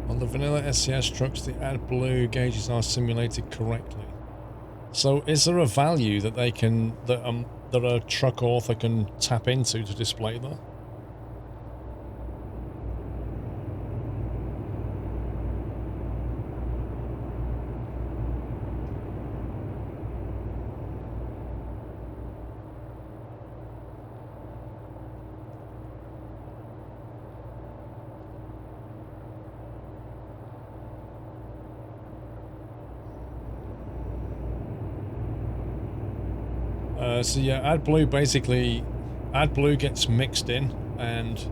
On the vanilla SCS trucks, the AdBlue gauges are simulated correctly. So, is there a value that they can that a truck author can tap into to display that? So yeah, AdBlue gets mixed in and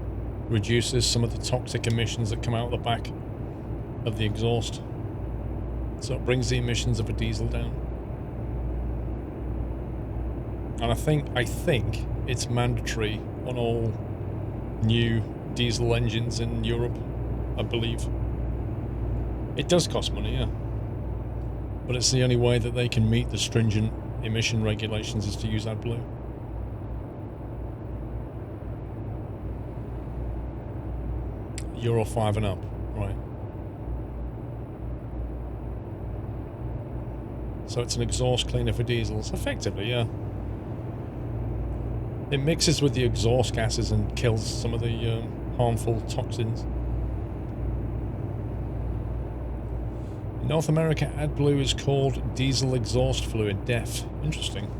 reduces some of the toxic emissions that come out the back of the exhaust. So it brings the emissions of a diesel down. And I think it's mandatory on all new diesel engines in Europe, I believe. It does cost money, yeah. But it's the only way that they can meet the stringent emission regulations is to use AdBlue. Euro 5 and up, right. So it's an exhaust cleaner for diesels, effectively, yeah. It mixes with the exhaust gases and kills some of the harmful toxins. In North America, AdBlue is called diesel exhaust fluid DEF. Interesting.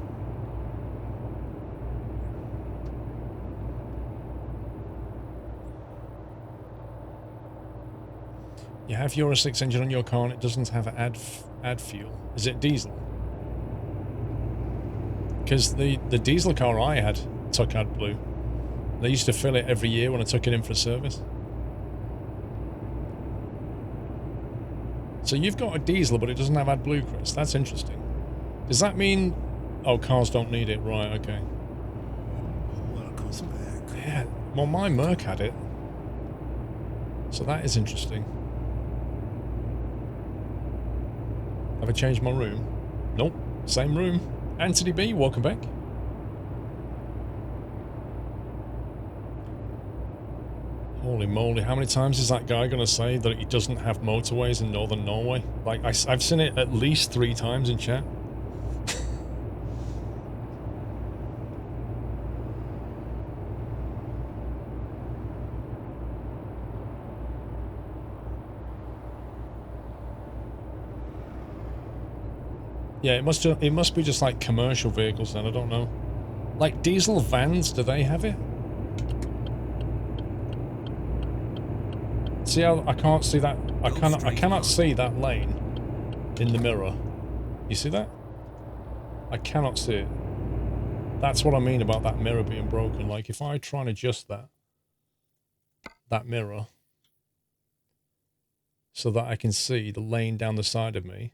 You have Euro 6 engine on your car and it doesn't have add fuel. Is it diesel? Because the diesel car I had took AdBlue. They used to fill it every year when I took it in for service. So you've got a diesel, but it doesn't have AdBlue, Chris. That's interesting. Does that mean... Oh, cars don't need it. Right, okay. Welcome back. Yeah, well, my Merc had it. So that is interesting. Have I changed my room? Nope. Same room. Anthony B, welcome back. Holy moly, how many times is that guy going to say that he doesn't have motorways in northern Norway? Like, I've seen it at least 3 times in chat. Yeah, it must be just like commercial vehicles then, I don't know. Like diesel vans, do they have it? See how I can't see that? I cannot see that lane in the mirror. You see that? I cannot see it. That's what I mean about that mirror being broken. Like if I try and adjust that mirror so that I can see the lane down the side of me.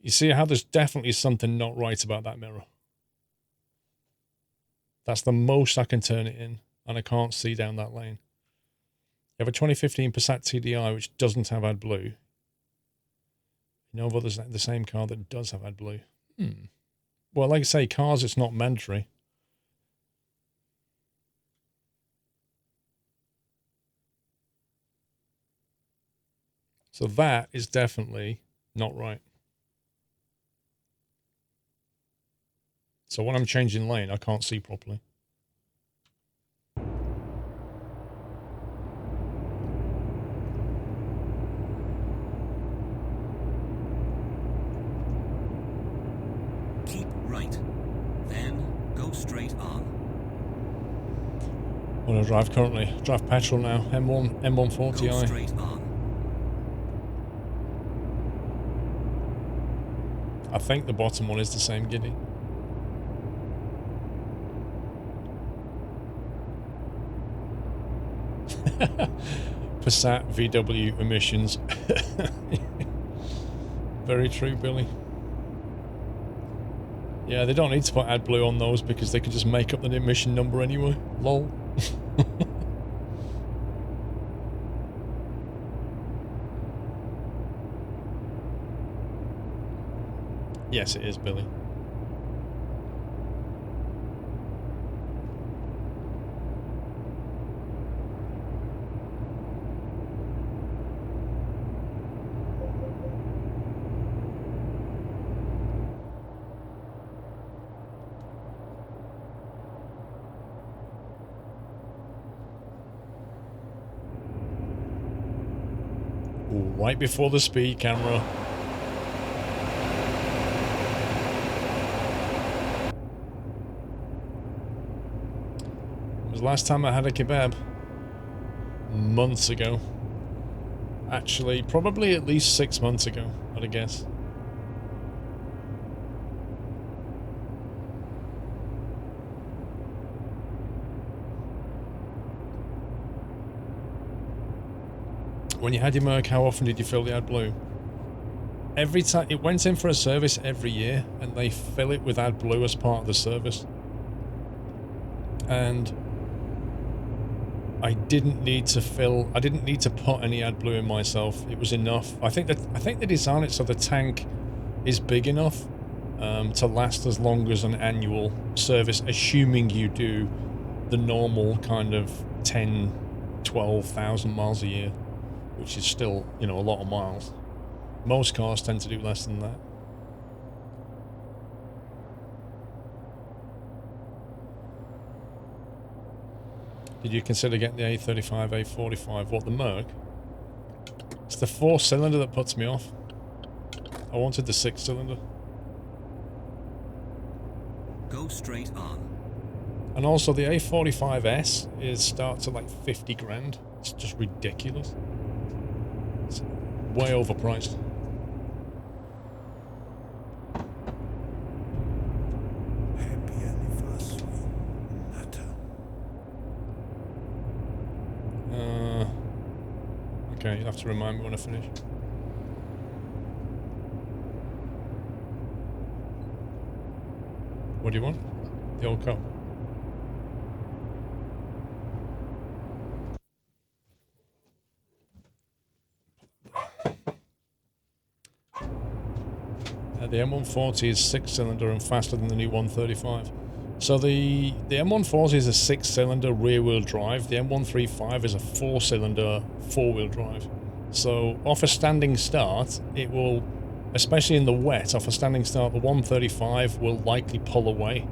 You see how there's definitely something not right about that mirror. That's the most I can turn it in, and I can't see down that lane. You have a 2015 Passat TDI, which doesn't have AdBlue. You know of others, the same car that does have AdBlue. Well, like I say, cars, it's not mandatory. So that is definitely not right. So when I'm changing lane, I can't see properly. Keep right. Then go straight on. What do I drive currently? I drive petrol now. M140i. Go straight on. I think the bottom one is the same Giddy. Passat VW emissions. Very true, Billy. Yeah, they don't need to put AdBlue on those because they can just make up the emission number anyway. Lol. Yes, it is, Billy. Ooh, right before the speed camera. It was last time I had a kebab. Months ago. Actually, probably at least 6 months ago, I'd guess. When you had your Merc, how often did you fill the AdBlue? Every time. It went in for a service every year, and they fill it with AdBlue as part of the service. And I didn't need to put any AdBlue in myself. It was enough. I think they designed it so the tank is big enough to last as long as an annual service, assuming you do the normal kind of 10-12,000 miles a year, which is still, you know, a lot of miles. Most cars tend to do less than that. Did you consider getting the A35, A45? What, the Merc? It's the 4-cylinder that puts me off. I wanted the 6-cylinder. Go straight on. And also the A45S starts at like 50 grand. It's just ridiculous. It's way overpriced. Happy anniversary, Natter. Okay, you'll have to remind me when I finish. What do you want? The old cup. The M140 is 6-cylinder and faster than the new 135. So the M140 is a 6-cylinder rear-wheel drive. The M135 is a 4-cylinder 4-wheel drive. So off a standing start, it will, especially in the wet, off a standing start, the 135 will likely pull away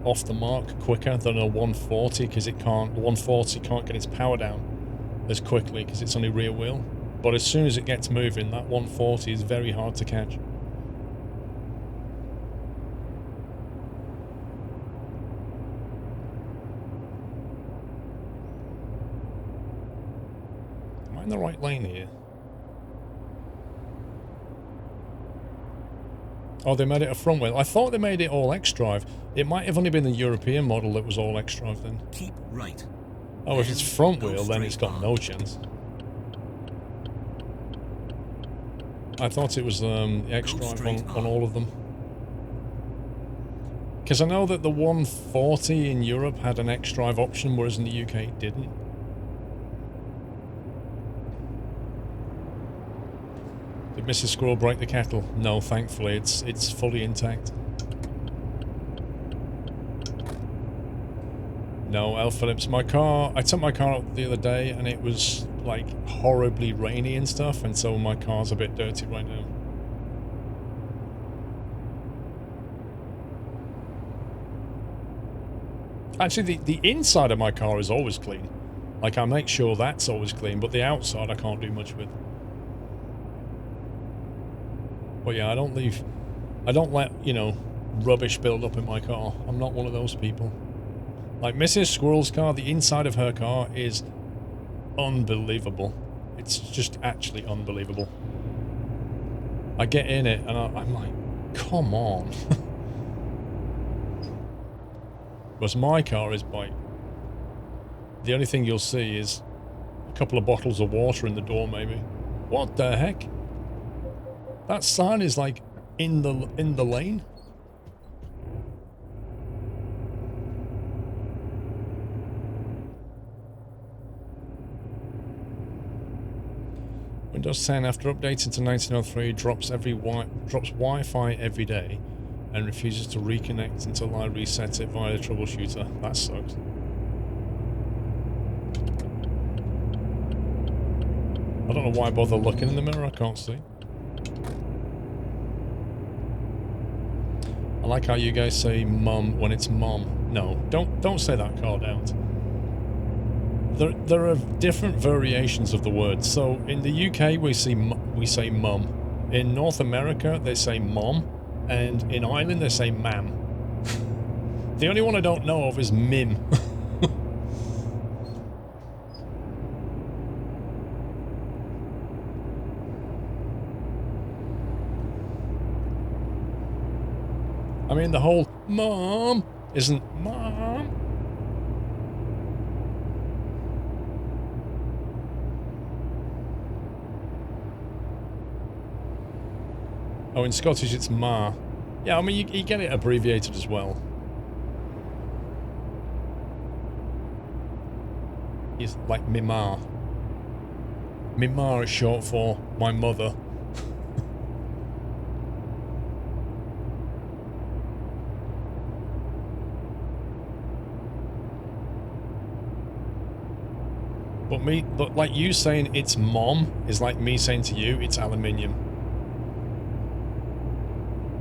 off the mark quicker than a 140 because the 140 can't get its power down as quickly because it's only rear wheel. But as soon as it gets moving, that 140 is very hard to catch. Am I in the right lane here? Oh, they made it a front wheel. I thought they made it all X-Drive. It might have only been the European model that was all X-Drive then. Keep right. Oh, if it's front wheel, then it's got no chance. I thought it was the X-Drive on all of them. Because I know that the 140 in Europe had an X-Drive option, whereas in the UK it didn't. Did Mrs. Squirrel break the kettle? No, thankfully, it's fully intact. No, L. Phillips, my car, I took my car out the other day and it was like horribly rainy and stuff, and so my car's a bit dirty right now. Actually, the inside of my car is always clean. Like, I make sure that's always clean, but the outside I can't do much with. But yeah, I don't let, you know, rubbish build up in my car. I'm not one of those people. Like, Mrs. Squirrel's car, the inside of her car is unbelievable. It's just actually unbelievable. I get in it and I'm like, come on. Whereas my car is like, the only thing you'll see is a couple of bottles of water in the door, maybe. What the heck? That sign is like in the lane. Windows 10, after updating to 1903, drops Wi-Fi every day and refuses to reconnect until I reset it via the troubleshooter. That sucks. I don't know why I bother looking in the mirror, I can't see. I like how you guys say mum when it's mom. No, don't say that, called out. There are different variations of the word. So in the UK we say mum. In North America they say mom, and in Ireland they say mam. The only one I don't know of is mim. I mean, the whole mom isn't mom. Oh, in Scottish it's ma. Yeah, I mean, you get it abbreviated as well. It's like me ma. Me ma is short for my mother. But like you saying it's mom is like me saying to you it's aluminium.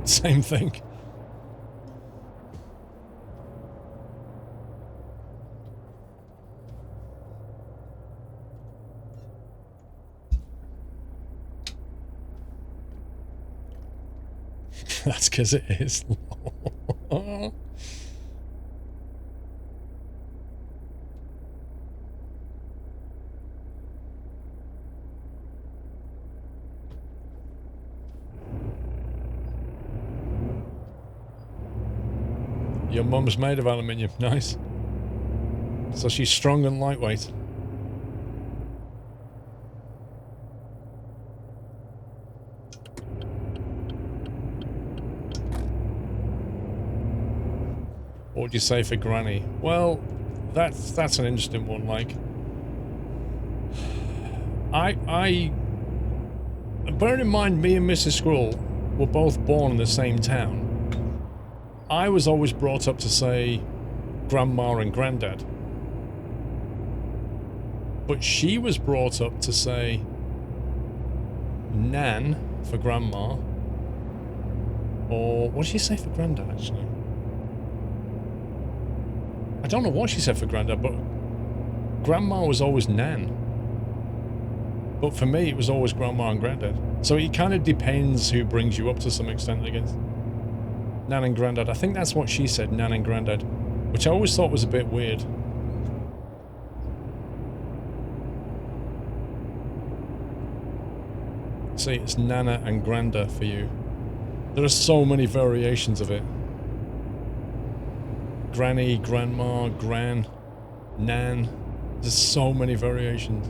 Same thing. That's because it is. Your mum's made of aluminium. Nice. So she's strong and lightweight. What would you say for Granny? Well, that's an interesting one. Like, bearing in mind me and Mrs. Squirrel were both born in the same town. I was always brought up to say Grandma and Granddad. But she was brought up to say Nan for Grandma. Or what did she say for Granddad, actually? I don't know what she said for Granddad, but Grandma was always Nan. But for me, it was always Grandma and Granddad. So it kind of depends who brings you up to some extent, I guess. Nan and Grandad. I think that's what she said, Nan and Grandad. Which I always thought was a bit weird. See, it's Nana and Granda for you. There are so many variations of it. Granny, Grandma, Gran, Nan. There's so many variations.